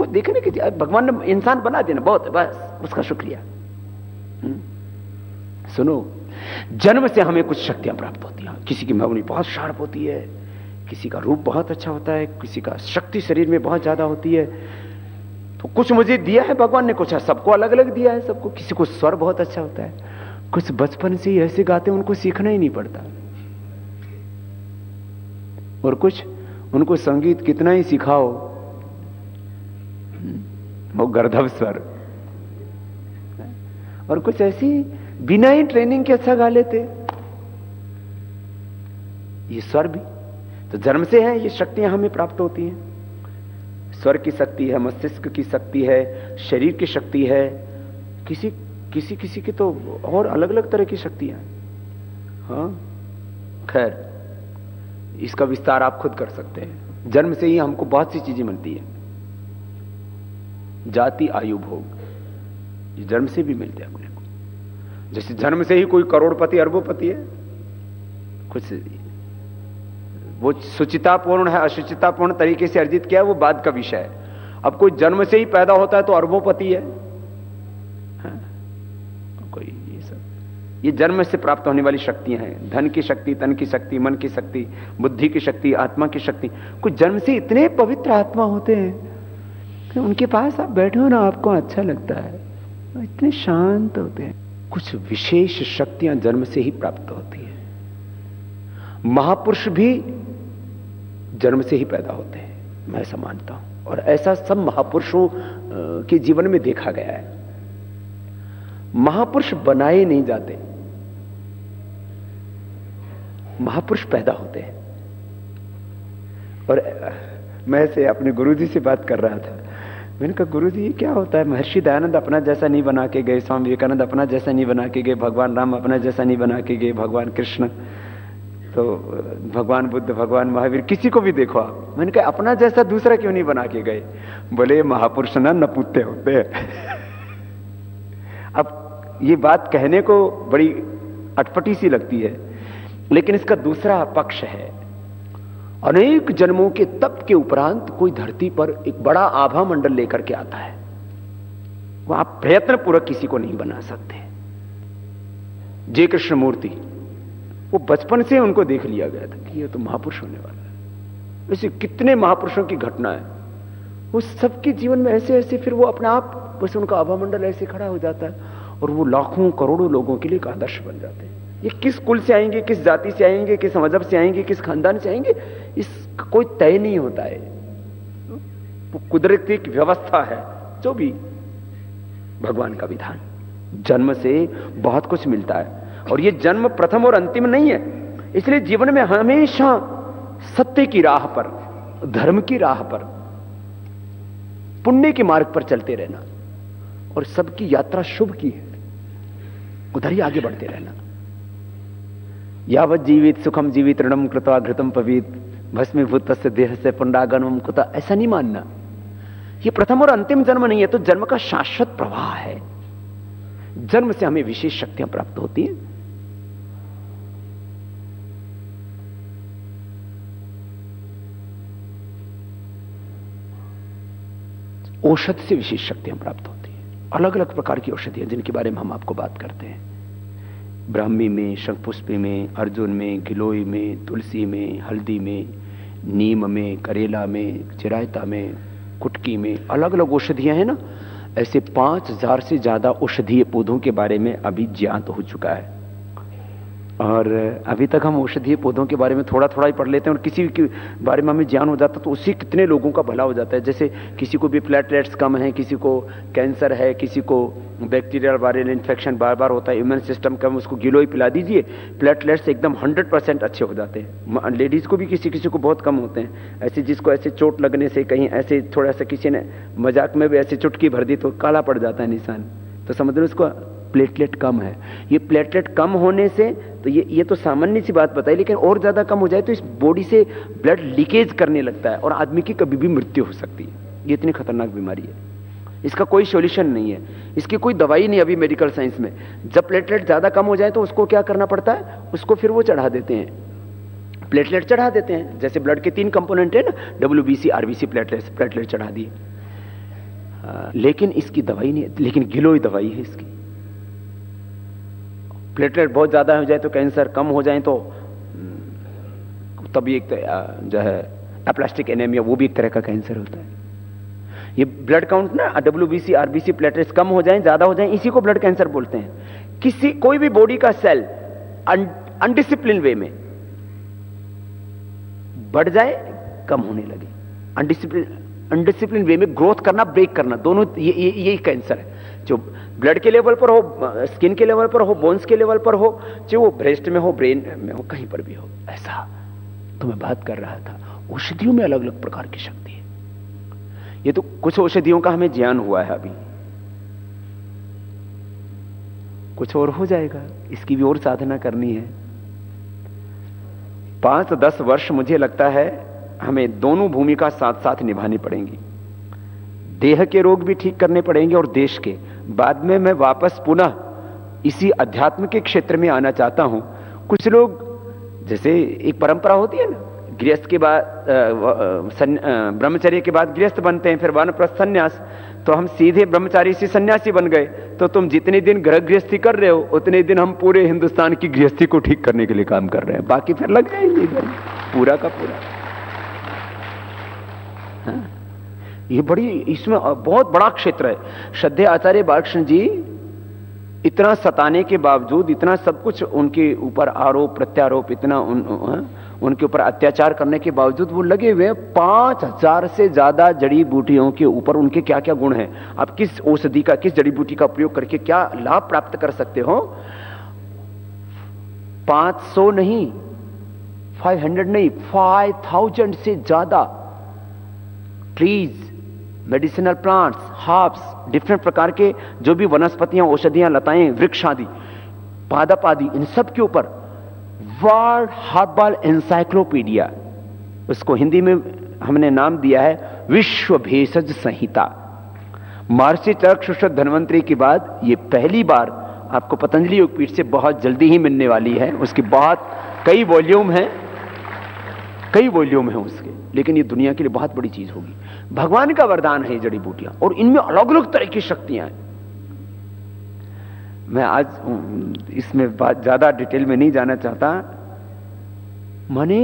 [SPEAKER 2] देखने की, भगवान ने इंसान बना देना बहुत है, बस उसका शुक्रिया। सुनो, जन्म से हमें कुछ शक्तियां प्राप्त होती हैं। किसी की मेमोरी बहुत शार्प होती है, किसी का रूप बहुत अच्छा होता है, किसी का शक्ति शरीर में बहुत ज्यादा होती है। तो कुछ मुझे दिया है भगवान ने, कुछ सबको अलग अलग दिया है सबको। किसी को स्वर बहुत अच्छा होता है, कुछ बचपन से ही ऐसे गाते उनको सीखना ही नहीं पड़ता, और कुछ उनको संगीत कितना ही सिखाओ वो गर्दभ स्वर, और कुछ ऐसी बिना ही ट्रेनिंग के अच्छा गा लेते। ये स्वर भी तो जन्म से है, ये शक्तियां हमें प्राप्त होती हैं। स्वर की शक्ति है, मस्तिष्क की शक्ति है, शरीर की शक्ति है, किसी की तो और अलग अलग तरह की शक्तियां। हाँ खैर, इसका विस्तार आप खुद कर सकते हैं। जन्म से ही हमको बहुत सी चीजें मिलती है, जाति आयु भोग, ये जन्म से भी मिलते हैं अपने को। जैसे जन्म से ही कोई करोड़पति अरबोपति है, कुछ वो सुचितापूर्ण है अशुचितापूर्ण तरीके से अर्जित किया है, वो बाद का विषय है। अब कोई जन्म से ही पैदा होता है तो अरबोपति है। कोई ये जन्म से प्राप्त होने वाली शक्तियां हैं। धन की शक्ति, तन की शक्ति, मन की शक्ति, बुद्धि की शक्ति, आत्मा की शक्ति। कुछ जन्म से इतने पवित्र आत्मा होते हैं कि उनके पास आप बैठे हो ना, आपको अच्छा लगता है, इतने शांत होते हैं। कुछ विशेष शक्तियां जन्म से ही प्राप्त होती है। महापुरुष भी जन्म से ही पैदा होते हैं, मैं ऐसा मानता हूं, और ऐसा सब महापुरुषों के जीवन में देखा गया है। महापुरुष बनाए नहीं जाते, महापुरुष पैदा होते हैं। और मैं से अपने गुरुजी से बात कर रहा था, मैंने कहा गुरुजी ये क्या होता है? महर्षि दयानंद अपना जैसा नहीं बना के गए, स्वामी विवेकानंद अपना जैसा नहीं बना के गए, भगवान राम अपना जैसा नहीं बना के गए, भगवान कृष्ण, तो भगवान बुद्ध, भगवान महावीर, किसी को भी देखो आप। मैंने कहा अपना जैसा दूसरा क्यों नहीं बना के गए? बोले महापुरुष ना नपुत्ते होते हैं। अब ये बात कहने को बड़ी अटपटी सी लगती है, लेकिन इसका दूसरा पक्ष है। अनेक जन्मों के तप के उपरांत कोई धरती पर एक बड़ा आभा मंडल लेकर के आता है, वो आप प्रयत्न पूर्वक किसी को नहीं बना सकते। जय कृष्ण मूर्ति, वो बचपन से उनको देख लिया गया था कि ये तो महापुरुष होने वाला है। ऐसे कितने महापुरुषों की घटना है, वो सबके जीवन में ऐसे ऐसे फिर वो अपने आप बस उनका आभा मंडल ऐसे खड़ा हो जाता है और वो लाखों करोड़ों लोगों के लिए एक आदर्श बन जाते हैं। ये किस कुल से आएंगे, किस जाति से आएंगे, किस मजहब से आएंगे, किस खानदान से आएंगे, इसका कोई तय नहीं होता है। वो कुदरती की व्यवस्था है, जो भी भगवान का विधान। जन्म से बहुत कुछ मिलता है और ये जन्म प्रथम और अंतिम नहीं है। इसलिए जीवन में हमेशा सत्य की राह पर, धर्म की राह पर, पुण्य के मार्ग पर चलते रहना और सबकी यात्रा शुभ की है, उधर ही आगे बढ़ते रहना। यावत जीवित सुखम जीवित ऋणम कृत्वा घृतम पवीत भस्मीभूत तस्य देह से पुंडागनम कुता, ऐसा नहीं मानना। ये प्रथम और अंतिम जन्म नहीं है, तो जन्म का शाश्वत प्रवाह है। जन्म से हमें विशेष शक्तियां प्राप्त होती हैं। औषध से विशेष शक्तियां प्राप्त होती हैं। अलग अलग प्रकार की औषधियां जिनके बारे में हम आपको बात करते हैं। ब्राह्मी में, शंखपुष्पी में, अर्जुन में, गिलोय में, तुलसी में, हल्दी में, नीम में, करेला में, चिरायता में, कुटकी में, अलग अलग औषधियां हैं ना। ऐसे 5000 से ज्यादा औषधीय पौधों के बारे में अभी ज्ञात हो चुका है। और अभी तक हम औषधीय पौधों के बारे में थोड़ा थोड़ा ही पढ़ लेते हैं और किसी के बारे में हमें ज्ञान हो जाता तो उससे कितने लोगों का भला हो जाता है। जैसे किसी को भी प्लेटलेट्स कम है, किसी को कैंसर है, किसी को बैक्टीरियल वायरल इन्फेक्शन बार बार होता है, इम्यून सिस्टम कम, उसको गिलोय पिला दीजिए, प्लेटलेट्स एकदम 100% अच्छे हो जाते हैं। लेडीज को भी किसी किसी को बहुत कम होते हैं। ऐसे जिसको ऐसे चोट लगने से कहीं ऐसे थोड़ा सा किसी ने मजाक में भी ऐसे चुटकी भर दी तो काला पड़ जाता है निशान, तो समझ लो उसको प्लेटलेट कम है। ये प्लेटलेट कम होने से तो ये तो सामान्य सी बात बताई, लेकिन और ज्यादा कम हो जाए तो इस बॉडी से ब्लड लीकेज करने लगता है और आदमी की कभी भी मृत्यु हो सकती है। ये इतनी खतरनाक बीमारी है, इसका कोई सॉल्यूशन नहीं है, इसकी कोई दवाई नहीं अभी मेडिकल साइंस में। जब प्लेटलेट ज्यादा कम हो जाए तो उसको क्या करना पड़ता है, उसको फिर वो चढ़ा देते हैं, प्लेटलेट चढ़ा देते हैं। जैसे ब्लड के 3 कंपोनेंट है ना, WBC, RBC, प्लेटलेट चढ़ा दिए। लेकिन इसकी दवाई नहीं है, लेकिन गिलोय दवाई है इसकी। प्लेटलेट बहुत ज्यादा हो जाए तो कैंसर, कम हो जाए तो तभी एक जो है एप्लास्टिक एनीमिया, वो भी एक तरह का कैंसर होता है। ये ब्लड काउंट ना WBC, RBC, प्लेटलेट्स कम हो जाए, ज्यादा हो जाए, इसी को ब्लड कैंसर बोलते हैं। कोई भी बॉडी का सेल अनडिसिप्लिन वे में बढ़ जाए, कम होने लगे, अनडिसिप्लिन वे में ग्रोथ करना, ब्रेक करना, दोनों ये कैंसर है। जो ब्लड के लेवल पर हो, स्किन के लेवल पर हो, बोन्स के लेवल पर हो, चाहे वो ब्रेस्ट में हो, ब्रेन में हो, कहीं पर भी हो, ऐसा तो मैं बात कर रहा था। औषधियों में अलग अलग प्रकार की शक्ति है। ये तो कुछ औषधियों का हमें ज्ञान हुआ है, अभी कुछ और हो जाएगा, इसकी भी और साधना करनी है। 5-10 वर्ष मुझे लगता है हमें दोनों भूमिका साथ साथ निभानी पड़ेंगी। देह के रोग भी ठीक करने पड़ेंगे और देश के। बाद में मैं वापस पुनः इसी अध्यात्म के क्षेत्र में आना चाहता हूं। कुछ लोग, जैसे एक परंपरा होती है ना, गृहस्थ के बाद ब्रह्मचर्य के बाद गृहस्थ बनते हैं, फिर वानप्रस्थ संन्यास, तो हम सीधे ब्रह्मचारी से सन्यासी बन गए। तो तुम जितने दिन ग्रह गृहस्थी कर रहे हो उतने दिन हम पूरे हिंदुस्तान की गृहस्थी को ठीक करने के लिए काम कर रहे हैं, बाकी फिर लग जाएंगे इधर पूरा का पूरा। हाँ? ये बड़ी, इसमें बहुत बड़ा क्षेत्र है। श्रद्धेय आचार्य बालकृष्ण जी इतना सताने के बावजूद, इतना सब कुछ उनके ऊपर आरोप प्रत्यारोप, इतना उनके ऊपर अत्याचार करने के बावजूद वो लगे हुए हैं 5000 से ज्यादा जड़ी बूटियों के ऊपर। उनके क्या क्या गुण हैं, आप किस औषधि का, किस जड़ी बूटी का प्रयोग करके क्या लाभ प्राप्त कर सकते हो। 500 नहीं, 500 नहीं, 5000 से ज्यादा trees, medicinal plants, herbs, different प्रकार के जो भी वनस्पतियां, औषधियां, लताएं, वृक्ष आदि, पादप आदि, इन सब के ऊपर वर्ल्ड हर्बल एनसाइक्लोपीडिया, उसको हिंदी में हमने नाम दिया है विश्व भेषज संहिता। महर्षि चरक सुश्रुत धन्वंतरी के बाद ये पहली बार आपको पतंजलि योगपीठ से बहुत जल्दी ही मिलने वाली है। उसकी बहुत कई वॉल्यूम हैं, कई वॉल्यूम हैं उसके, लेकिन ये दुनिया के लिए बहुत बड़ी चीज होगी। भगवान का वरदान है ये जड़ी बूटियां, और इनमें अलग अलग तरह की शक्तियां हैं। मैं आज इसमें ज्यादा डिटेल में नहीं जाना चाहता, माने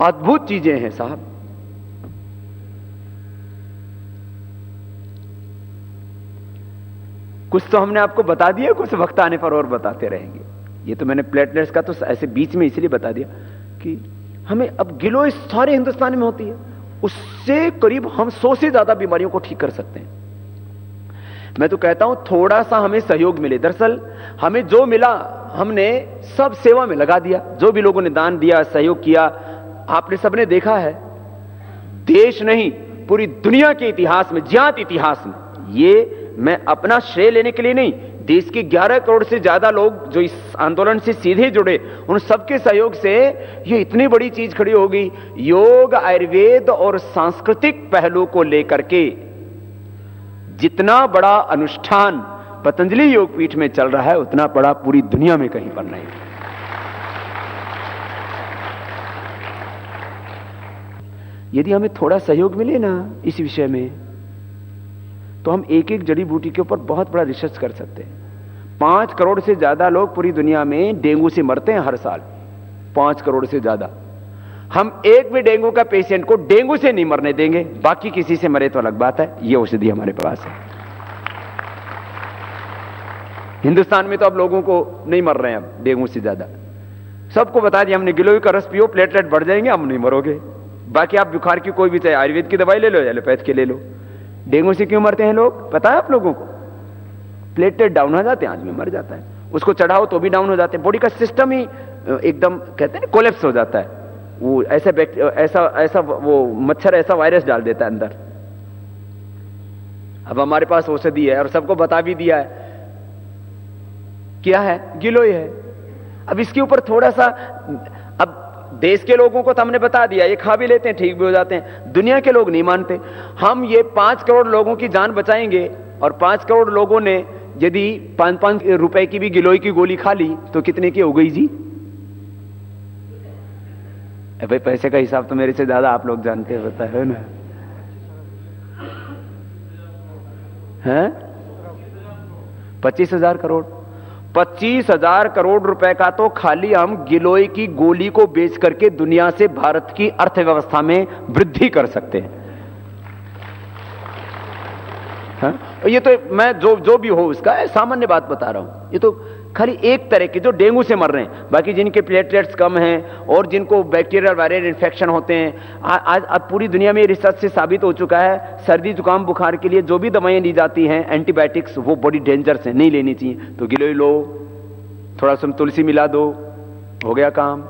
[SPEAKER 2] अद्भुत चीजें हैं साहब। कुछ तो हमने आपको बता दिया, कुछ वक्त आने पर और बताते रहेंगे। ये तो मैंने प्लेटलेट्स का तो ऐसे बीच में इसलिए बता दिया कि हमें अब गिलोय सारे हिंदुस्तान में होती है, उससे करीब हम 100 से ज्यादा बीमारियों को ठीक कर सकते हैं। मैं तो कहता हूं थोड़ा सा हमें सहयोग मिले। दरअसल हमें जो मिला हमने सब सेवा में लगा दिया। जो भी लोगों ने दान दिया, सहयोग किया, आपने सबने देखा है, देश नहीं पूरी दुनिया के इतिहास में, ज्ञात इतिहास में, ये मैं अपना श्रेय लेने के लिए नहीं, देश के 11 करोड़ से ज्यादा लोग जो इस आंदोलन से सीधे जुड़े, उन सबके सहयोग से ये इतनी बड़ी चीज खड़ी हो गई। योग, आयुर्वेद और सांस्कृतिक पहलू को लेकर के जितना बड़ा अनुष्ठान पतंजलि योगपीठ में चल रहा है, उतना बड़ा पूरी दुनिया में कहीं पर नहीं। यदि हमें थोड़ा सहयोग मिले ना इस विषय में, तो हम एक एक जड़ी बूटी के ऊपर बहुत बड़ा रिसर्च कर सकते हैं। 5 करोड़ से ज्यादा लोग पूरी दुनिया में डेंगू से मरते हैं हर साल, 5 करोड़ से ज्यादा। हम एक भी डेंगू का पेशेंट को डेंगू से नहीं मरने देंगे, बाकी किसी से मरे तो अलग बात है। ये औषधि हमारे पास है। हिंदुस्तान में तो अब लोगों को नहीं मर रहे हैं अब डेंगू से ज्यादा। सबको बता दिया हमने, गिलोय का रस पियो, प्लेटलेट बढ़ जाएंगे, हम नहीं मरोगे। बाकी आप बुखार की कोई भी, चाहे आयुर्वेद की दवाई ले लो, एलोपैथ की ले लो। डेंगू से क्यों मरते हैं लोग, पता है आप लोगों को? प्लेटलेट डाउन हो जाते हैं, आदमी मर जाता है। उसको चढ़ाओ तो भी डाउन हो जाते हैं। बॉडी का सिस्टम ही एकदम कहते हैं कोलैप्स हो जाता है। वो ऐसा वो मच्छर ऐसा वायरस डाल देता है अंदर। अब हमारे पास औषधि है और सबको बता भी दिया है, क्या है? गिलोय है। अब इसके ऊपर थोड़ा सा, अब देश के लोगों को तो हमने बता दिया, ये खा भी लेते हैं, ठीक भी हो जाते हैं। दुनिया के लोग नहीं मानते। हम ये 5 करोड़ लोगों की जान बचाएंगे, और 5 करोड़ लोगों ने यदि 5-5 रुपए की भी गिलोय की गोली खा ली तो कितने की हो गई जी? भाई पैसे का हिसाब तो मेरे से ज्यादा आप लोग जानते होता है ना, हैं? 25,000 करोड़। 25,000 करोड़ रुपए का तो खाली हम गिलोय की गोली को बेच करके दुनिया से भारत की अर्थव्यवस्था में वृद्धि कर सकते हैं। हाँ? ये तो मैं जो भी हो उसका सामान्य बात बता रहा हूं। ये तो खाली एक तरह के जो डेंगू से मर रहे हैं, बाकी जिनके प्लेटलेट्स कम हैं और जिनको बैक्टीरियल वायरल इन्फेक्शन होते हैं। आज अब पूरी दुनिया में रिसर्च से साबित हो चुका है, सर्दी जुकाम बुखार के लिए जो भी दवाएं ली जाती हैं एंटीबायोटिक्स, वो बड़ी डेंजरस है, नहीं लेनी चाहिए। तो गिलोय लो, थोड़ा सा तुलसी मिला दो, हो गया काम।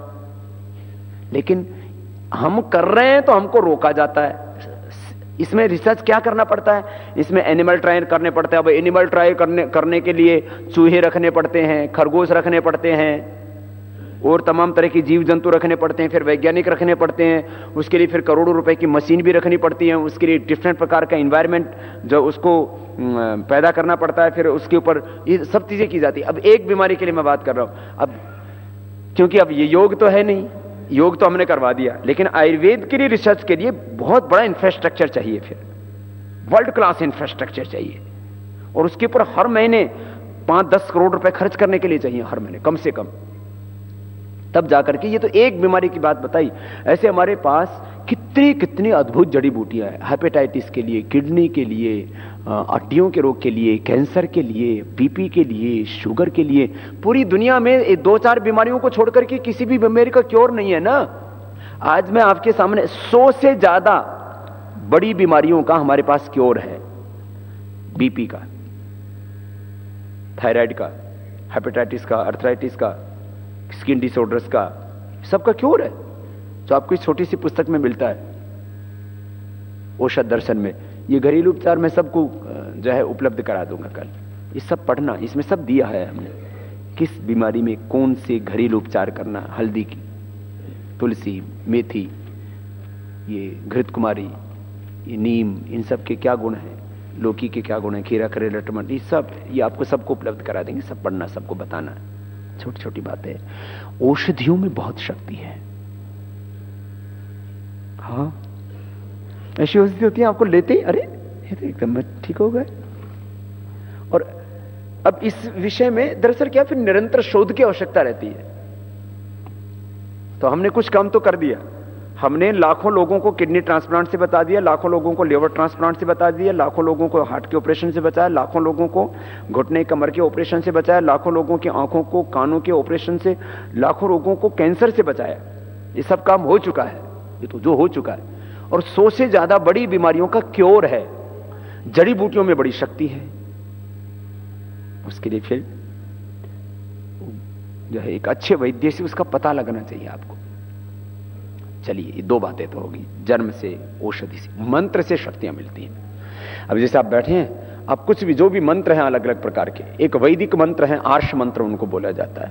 [SPEAKER 2] लेकिन हम कर रहे हैं तो हमको रोका जाता है। इसमें रिसर्च क्या करना पड़ता है? इसमें एनिमल ट्रायल करने पड़ते हैं। अब एनिमल ट्रायल करने के लिए चूहे रखने पड़ते हैं, खरगोश रखने पड़ते हैं, और तमाम तरह की जीव जंतु रखने पड़ते हैं, फिर वैज्ञानिक रखने पड़ते हैं। उसके लिए फिर करोड़ों रुपए की मशीन भी रखनी पड़ती है। उसके लिए डिफरेंट प्रकार का इन्वायरमेंट जो उसको पैदा करना पड़ता है, फिर उसके ऊपर ये सब चीजें की जाती है। अब एक बीमारी के लिए मैं बात कर रहा हूं, अब क्योंकि अब ये योग तो है नहीं, योग तो हमने करवा दिया, लेकिन आयुर्वेद के लिए रिसर्च के लिए बहुत बड़ा इंफ्रास्ट्रक्चर चाहिए, फिर वर्ल्ड क्लास इंफ्रास्ट्रक्चर चाहिए, और उसके ऊपर हर महीने 5-10 करोड़ रुपए खर्च करने के लिए चाहिए हर महीने कम से कम। तब जाकर के, ये तो एक बीमारी की बात बताई, ऐसे हमारे पास कितनी कितनी अद्भुत जड़ी बूटियां हैं, हेपेटाइटिस के लिए, किडनी के लिए, हड्डियों के रोग के लिए, कैंसर के लिए, बीपी के लिए, शुगर के लिए। पूरी दुनिया में 2-4 बीमारियों को छोड़कर के किसी भी बीमारी का क्योर नहीं है ना। आज मैं आपके सामने 100 से ज्यादा बड़ी बीमारियों का हमारे पास क्योर है। बीपी का, थायराइड का, हेपेटाइटिस का, अर्थराइटिस का, स्किन डिसऑर्डर्स का, सबका क्योर है, जो आपको इस छोटी सी पुस्तक में मिलता है, औषध दर्शन में। ये घरेलू उपचार मैं सबको जो है उपलब्ध करा दूंगा कल। ये सब पढ़ना, इसमें सब दिया है हमने, किस बीमारी में कौन से घरेलू उपचार करना। हल्दी की, तुलसी, मेथी, ये घृत कुमारी, ये नीम, इन सब के क्या गुण हैं, लौकी के क्या गुण हैं, खीरा, करेला, टमाटर, ये सब, ये आपको सबको उपलब्ध करा देंगे। सब पढ़ना, सबको बताना, छोटी छोटी बातें। औषधियों में बहुत शक्ति है। हाँ, ऐसी औषधि होती है आपको लेते ही अरे ये तो एकदम ठीक हो गए। और अब इस विषय में दरअसल क्या, फिर निरंतर शोध की आवश्यकता रहती है। तो हमने कुछ काम तो कर दिया, हमने लाखों लोगों को किडनी ट्रांसप्लांट से बता दिया, लाखों लोगों को लिवर ट्रांसप्लांट से बता दिया, लाखों लोगों को हार्ट के ऑपरेशन से बचाया, लाखों लोगों को घुटने कमर के ऑपरेशन से बचाया, लाखों लोगों की आंखों को, कानों के ऑपरेशन से, लाखों लोगों को कैंसर से बचाया। ये सब काम हो चुका है, ये तो जो हो चुका है। और 100 से ज्यादा बड़ी बीमारियों का क्योर है। जड़ी बूटियों में बड़ी शक्ति है। उसके लिए फिर जो है एक अच्छे वैद्य से उसका पता लगना चाहिए आपको। चलिए, ये 2 बातें तो होगी, जन्म से, औषधि से, मंत्र से शक्तियां मिलती हैं। अब जैसे आप बैठे हैं, आप कुछ भी, जो भी मंत्र हैं अलग अलग प्रकार के, एक वैदिक मंत्र है, आर्ष मंत्र उनको बोला जाता है।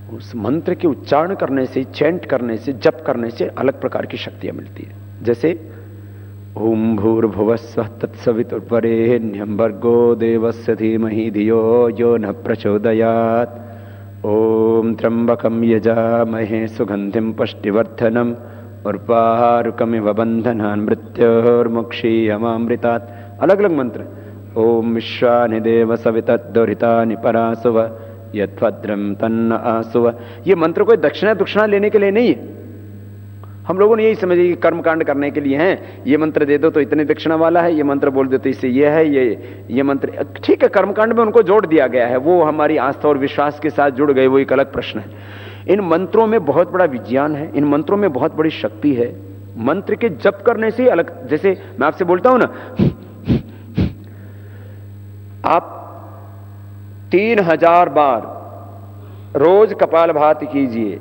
[SPEAKER 2] उस मंत्र के उच्चारण करने से, चैंट करने से, जप करने से अलग प्रकार की शक्तियां मिलती है। जैसे ओम भूर्भुवस्वः तत्सवितुर्वरेण्यं भर्गो देवस्य धीमहि धियो यो न प्रचोदयात्। ओम त्र्यंबकं यजामहे सुगंधिं पुष्टिवर्धनम् उर्वारुकमिव बन्धनान् मृत्योर्मुक्षीयमामृतात्। अलग अलग मंत्र। ओम विश्वानि देव सवितद्दुरितानि परासुव यद्भद्रं तन्न आसुव। ये मंत्र कोई दक्षिणा लेने के लिए नहीं है। हम लोगों ने यही समझे कि कर्मकांड करने के लिए हैं, ये मंत्र दे दो तो इतने दक्षिणा वाला है, ये मंत्र बोल दो तो इससे ये है, ये मंत्र ठीक है। कर्मकांड में उनको जोड़ दिया गया है, वो हमारी आस्था और विश्वास के साथ जुड़ गए, वो एक अलग प्रश्न है। इन मंत्रों में बहुत बड़ा विज्ञान है, इन मंत्रों में बहुत बड़ी शक्ति है। मंत्र के जप करने से अलग, जैसे मैं आपसे बोलता हूं ना, आप 3000 बार रोज कपालभाति कीजिए,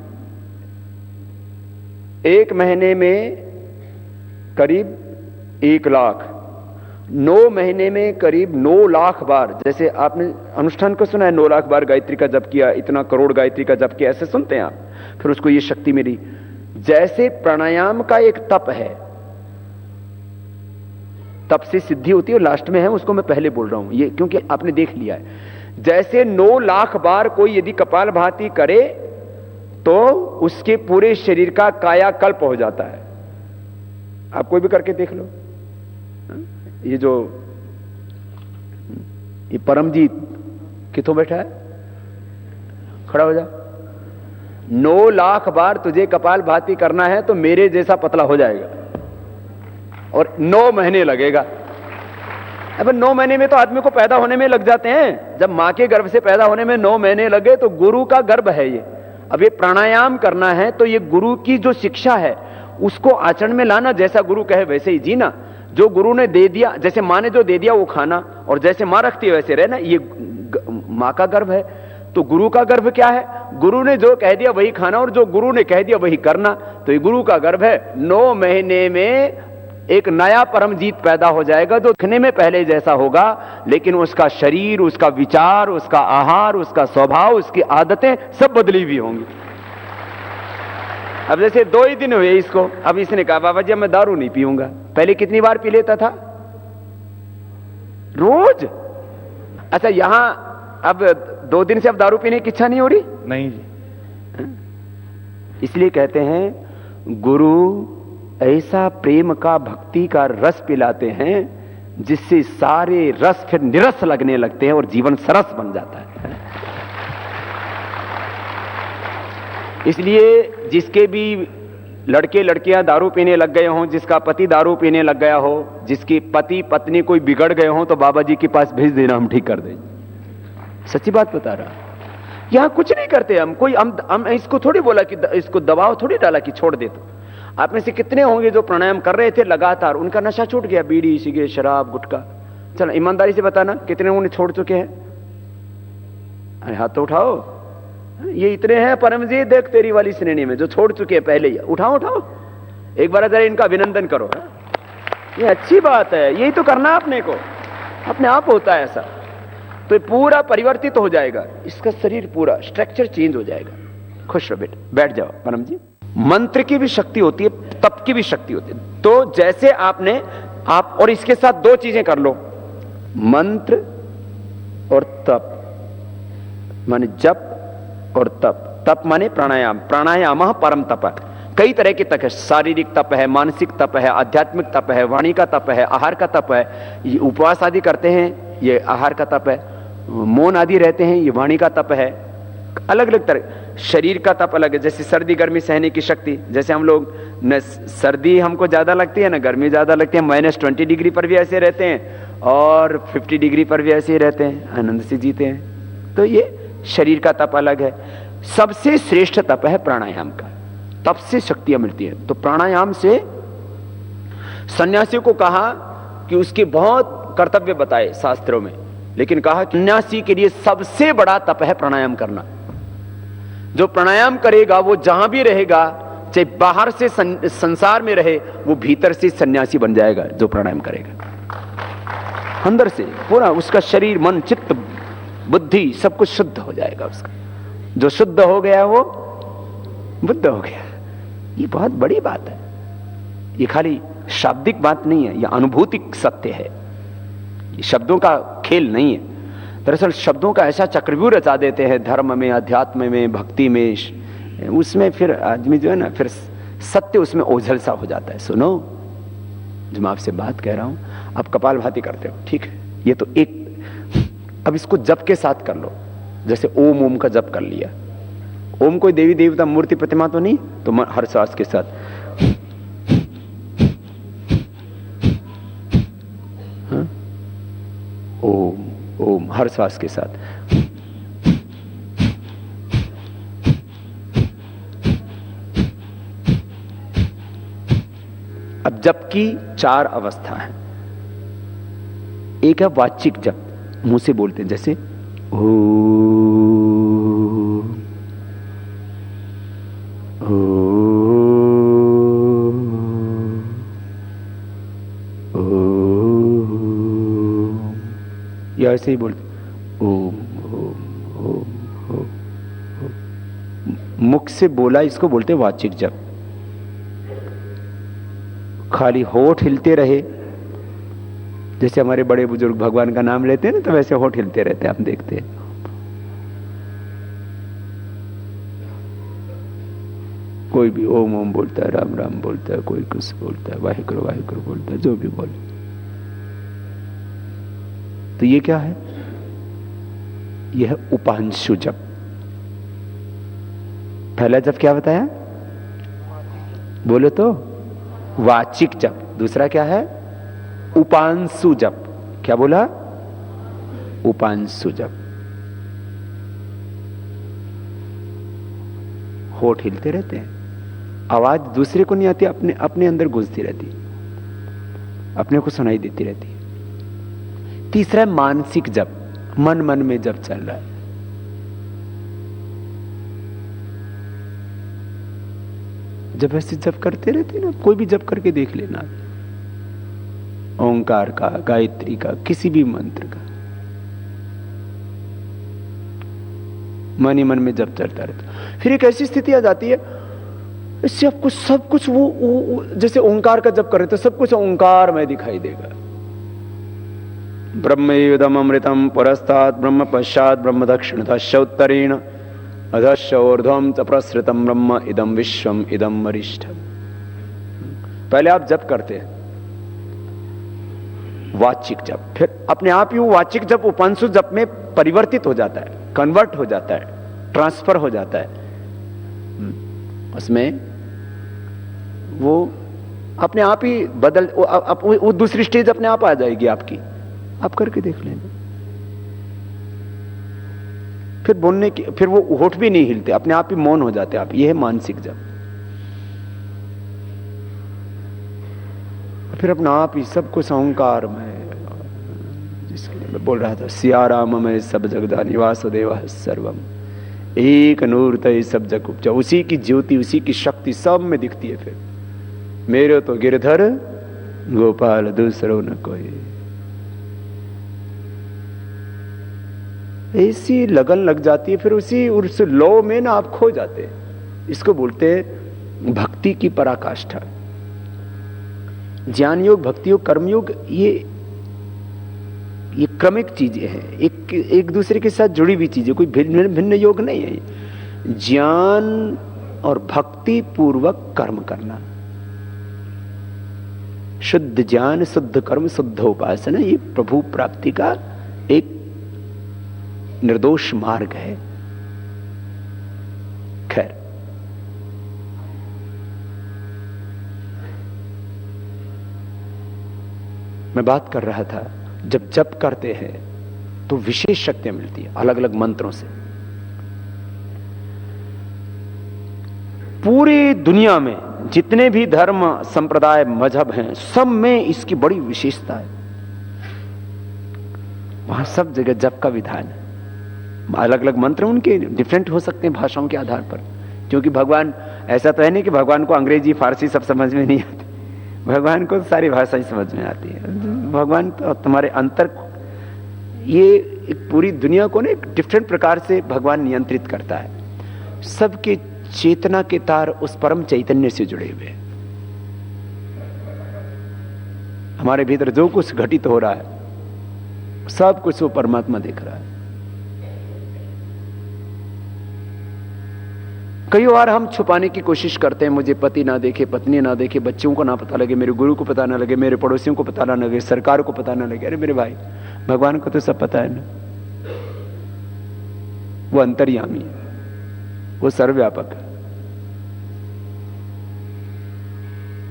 [SPEAKER 2] 1 महीने में करीब 1 लाख, 9 महीने में करीब 9 लाख बार। जैसे आपने अनुष्ठान को सुना है, 9 लाख बार गायत्री का जप किया, इतना करोड़ गायत्री का जप किया, ऐसे सुनते हैं आप। फिर उसको ये शक्ति मिली। जैसे प्राणायाम का एक तप है, तप से सिद्धि होती है और लास्ट में है, उसको मैं पहले बोल रहा हूं ये, क्योंकि आपने देख लिया है। जैसे 9 लाख बार कोई यदि कपालभाति करे तो उसके पूरे शरीर का कायाकल्प हो जाता है। आप कोई भी करके देख लो। ये जो ये परमजीत किथों बैठा है, खड़ा हो जा। 9 लाख बार तुझे कपालभाति करना है तो मेरे जैसा पतला हो जाएगा, और 9 महीने लगेगा। अब 9 महीने में तो आदमी को पैदा होने में लग जाते हैं। जब मां के गर्भ से पैदा होने में 9 महीने लगे तो गुरु का गर्भ है ये। अब ये प्राणायाम करना है तो ये गुरु की जो शिक्षा है उसको आचरण में लाना, जैसा गुरु कहे वैसे ही जीना। जो गुरु ने दे दिया, जैसे मां ने जो दे दिया वो खाना, और जैसे मां रखती है वैसे रहना। ये मां का गर्भ है, तो गुरु का गर्भ क्या है? गुरु ने जो कह दिया वही खाना, और जो गुरु ने कह दिया वही करना। तो ये गुरु का गर्भ है। 9 महीने में एक नया परमजीत पैदा हो जाएगा, जो दिखने में पहले जैसा होगा, लेकिन उसका शरीर, उसका विचार, उसका आहार, उसका स्वभाव, उसकी आदतें सब बदली हुई होंगी। अब जैसे 2 ही दिन हुए इसको, अब इसने कहा बाबा जी मैं दारू नहीं पीऊंगा। पहले कितनी बार पी लेता था? रोज। अच्छा, यहां अब 2 दिन से अब दारू पीने की इच्छा नहीं हो रही?
[SPEAKER 4] नहीं जी।
[SPEAKER 2] इसलिए कहते हैं गुरु ऐसा प्रेम का, भक्ति का रस पिलाते हैं जिससे सारे रस फिर निरस लगने लगते हैं और जीवन सरस बन जाता है।
[SPEAKER 4] इसलिए जिसके भी लड़के लड़कियां दारू पीने लग गए हों, जिसका पति दारू पीने लग गया हो, जिसकी पति पत्नी कोई बिगड़ गए हों, तो बाबा जी के पास भेज देना, हम ठीक कर देंगे। सच्ची बात बता रहा। यहां कुछ नहीं करते हम, कोई हम इसको थोड़ी बोला कि इसको दबाव थोड़ी डाला कि छोड़ दे। तो आप में से कितने होंगे जो प्राणायाम कर रहे थे लगातार, उनका नशा छूट गया, बीड़ी सिगरेट शराब गुटखा? चलो ईमानदारी से बताना कितने उन्हें छोड़ चुके हैं? अरे हाथ तो उठाओ। ये इतने हैं परमजीत, देख तेरी वाली श्रेणी में जो छोड़ चुके हैं पहले ही। उठाओ उठाओ, एक बार जरा इनका अभिनंदन करो। ये अच्छी बात है, यही तो करना अपने को, अपने आप होता है ऐसा। तो ये पूरा परिवर्तित हो जाएगा, इसका शरीर पूरा स्ट्रक्चर चेंज हो जाएगा। खुश रहो बेटा, बैठ जाओ। परम जी, मंत्र की भी शक्ति होती है, तप की भी शक्ति होती है। तो जैसे आप और इसके साथ दो चीजें कर लो, मंत्र और तप, माने जप और तप। तप माने प्राणायाम, प्राणायाम परम तप। कई तरह के तप है, शारीरिक तप है, मानसिक तप है, आध्यात्मिक तप है, वाणी का तप है, आहार का तप है। ये उपवास आदि करते हैं, ये आहार का तप है। मौन आदि रहते हैं, ये वाणी का तप है। अलग अलग तरह। शरीर का तप अलग है, जैसे सर्दी गर्मी सहने की शक्ति। जैसे हम लोग न सर्दी हमको ज्यादा लगती है, ना गर्मी ज्यादा लगती है, -20 डिग्री पर भी ऐसे रहते हैं और 50 डिग्री पर भी ऐसे ही रहते हैं, आनंद से जीते हैं। तो ये शरीर का तप अलग है। सबसे श्रेष्ठ तप है प्राणायाम का, तप से शक्तियां मिलती है। तो प्राणायाम से सन्यासी को कहा कि उसके बहुत कर्तव्य बताए शास्त्रों में, लेकिन कहा कि सन्यासी के लिए सबसे बड़ा तप है प्राणायाम करना। जो प्राणायाम करेगा वो जहां भी रहेगा, चाहे बाहर से संसार में रहे, वो भीतर से सन्यासी बन जाएगा। जो प्राणायाम करेगा अंदर से पूरा, उसका शरीर मन चित्त बुद्धि सब कुछ शुद्ध हो जाएगा उसका। जो शुद्ध हो गया वो बुद्ध हो गया। ये बहुत बड़ी बात है, ये खाली शाब्दिक बात नहीं है, यह अनुभूतिक सत्य है। ये शब्दों का खेल नहीं है। दरअसल शब्दों का ऐसा चक्रव्यूह रचा देते हैं धर्म में, अध्यात्म में, भक्ति में, उसमें फिर आदमी जो है ना, फिर सत्य उसमें ओझल सा हो जाता है। सुनो, जो मैं आपसे बात कह रहा हूं, आप कपालभाति करते हो, ठीक है, ये तो एक, अब इसको जप के साथ कर लो। जैसे ओम ओम का जप कर लिया। ओम कोई देवी देवता मूर्ति प्रतिमा तो नहीं, तो हर सांस के साथ ओम ओम, हर श्वास के साथ। अब जप की 4 अवस्था है। एक है वाचिक जप, मुंह से बोलते हैं, जैसे या ऐसे ही बोलते ओम ओम ओम ओम। मुख से बोला इसको बोलते वाचिक जप। खाली होठ हिलते रहे, जैसे हमारे बड़े बुजुर्ग भगवान का नाम लेते हैं ना, तो वैसे होठ हिलते रहते हैं, हम देखते हैं। कोई भी ओम ओम बोलता है, राम राम बोलता है, कोई कुछ बोलता है, वाहिगुरु वाहिगुरु बोलता है, जो भी बोले। तो ये क्या है? यह उपांशु जप। पहला जप क्या बताया? बोलो तो, वाचिक जप। दूसरा क्या है? उपांशु जप। क्या बोला? उपांशु जप। होठ हिलते रहते हैं, आवाज दूसरे को नहीं आती, अपने अपने अंदर घुसती रहती, अपने को सुनाई देती रहती है। तीसरा है मानसिक जप, मन मन में जप चल रहा है। जब ऐसे जप करते रहते ना, कोई भी जप करके देख लेना, ओंकार का, गायत्री का, किसी भी मंत्र का, मन ही मन में जप चलता रहता। फिर एक ऐसी स्थिति आ जाती है, इससे आपको सब कुछ वो जैसे ओंकार का जप कर रहे थे, सब कुछ ओंकार में दिखाई देगा। ब्रह्मेदम अमृतम पुरस्तात् ब्रह्म पश्चात् ब्रह्म दक्षिणतश्च उत्तरेण अधश्च ऊर्ध्वं च प्रसृतम ब्रह्म इदम विश्वम इदम वरिष्ठम। पहले आप जप करते हैं वाचिक जप, फिर अपने आप ही वो वाचिक जप उपांशु जप में परिवर्तित हो जाता है, कन्वर्ट हो जाता है, ट्रांसफर हो जाता है।
[SPEAKER 2] उसमें वो अपने आप ही वो दूसरी स्टेज अपने आप आ जाएगी आपकी। आप करके देख लेना। फिर बोलने की, फिर वो होठ भी नहीं हिलते, अपने आप ही मौन हो जाते आप। ये है मानसिक जप। फिर अपना आप ही सब कुछ अहंकार में, जिसके लिए मैं बोल रहा था, सियाराम में सब जगदानी वासुदेव सर्वम, एक नूर तय सब जग उपजा। उसी की ज्योति, उसी की शक्ति सब में दिखती है। फिर मेरे तो गिरधर गोपाल दूसरो न कोई। ऐसी लगन लग जाती है, फिर उसी उस लो में ना आप खो जाते हैं। इसको बोलते हैं भक्ति की पराकाष्ठा। ज्ञान योग, भक्ति योग, कर्मयोग, ये क्रमिक चीजें हैं, एक दूसरे के साथ जुड़ी हुई चीजें, कोई भिन्न भिन्न योग नहीं है। ज्ञान और भक्ति पूर्वक कर्म करना, शुद्ध ज्ञान, शुद्ध कर्म, शुद्ध उपासना, ये प्रभु प्राप्ति का एक निर्दोष मार्ग है। खैर, मैं बात कर रहा था, जब जप करते हैं तो विशेष शक्तियां मिलती है अलग अलग मंत्रों से। पूरी दुनिया में जितने भी धर्म, संप्रदाय, मजहब हैं, सब में इसकी बड़ी विशेषता है। वहां सब जगह जप का विधान है। अलग अलग मंत्र उनके डिफरेंट हो सकते हैं भाषाओं के आधार पर, क्योंकि भगवान, ऐसा तो है नहीं कि भगवान को अंग्रेजी, फारसी सब समझ में नहीं आती। भगवान को सारी भाषाएं समझ में आती है। भगवान तो तुम्हारे अंतर, ये एक पूरी दुनिया को ना एक डिफरेंट प्रकार से भगवान नियंत्रित करता है। सबके चेतना के तार उस परम चैतन्य से जुड़े हुए हैं। हमारे भीतर जो कुछ घटित हो रहा है, सब कुछ वो परमात्मा देख रहा है। कई बार हम छुपाने की कोशिश करते हैं, मुझे पति ना देखे, पत्नी ना देखे, बच्चों को ना पता लगे, मेरे गुरु को पता ना लगे, मेरे पड़ोसियों को पता ना लगे, सरकार को पता ना लगे। अरे मेरे भाई, भगवान को तो सब पता है ना। वो अंतर्यामी है, वो सर्वव्यापक है।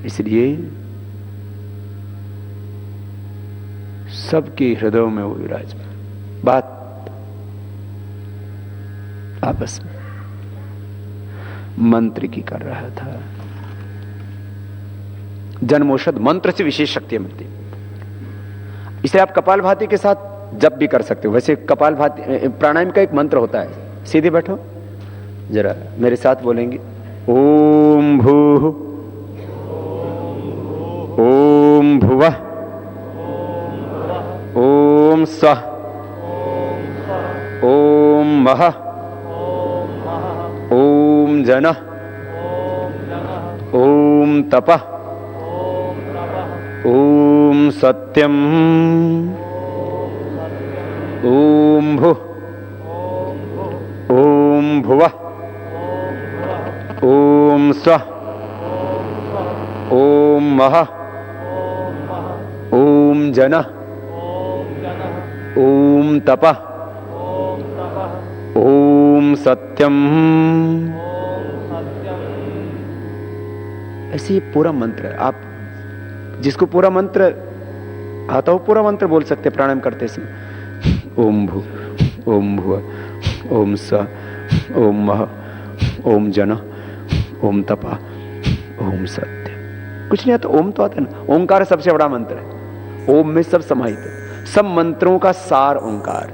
[SPEAKER 2] इसलिए सबके हृदयों में वो विराजमान। बात आपस में मंत्र की कर रहा था। जन्मौषध मंत्र से विशेष शक्तियां मिलती, इसे आप कपालभाति के साथ जप भी कर सकते हो। वैसे कपालभाति प्राणायाम का एक मंत्र होता है। सीधे बैठो, जरा मेरे साथ बोलेंगे, ओम भूः, ओम भुवः, ओम स्वः, ओम महः, ओम जनः, ओम तपः, ओम सत्यम, ओम भुः, ओम भुवः, ओम स्वः, ओम महः, ओम जनः, ओम तपः, ओम सत्यम। ऐसे ही पूरा मंत्र है। आप जिसको पूरा मंत्र आता हो, पूरा मंत्र बोल सकते प्राणायाम करते समय। ओम भू, ओम भुव, ओम स, ओम मह, ओम जन, ओम तपा, ओम सत्य। कुछ नहीं आता, ओम तो आता है ना। ओंकार सबसे बड़ा मंत्र है। ओम में सब समाहित है। सब मंत्रों का सार ओंकार।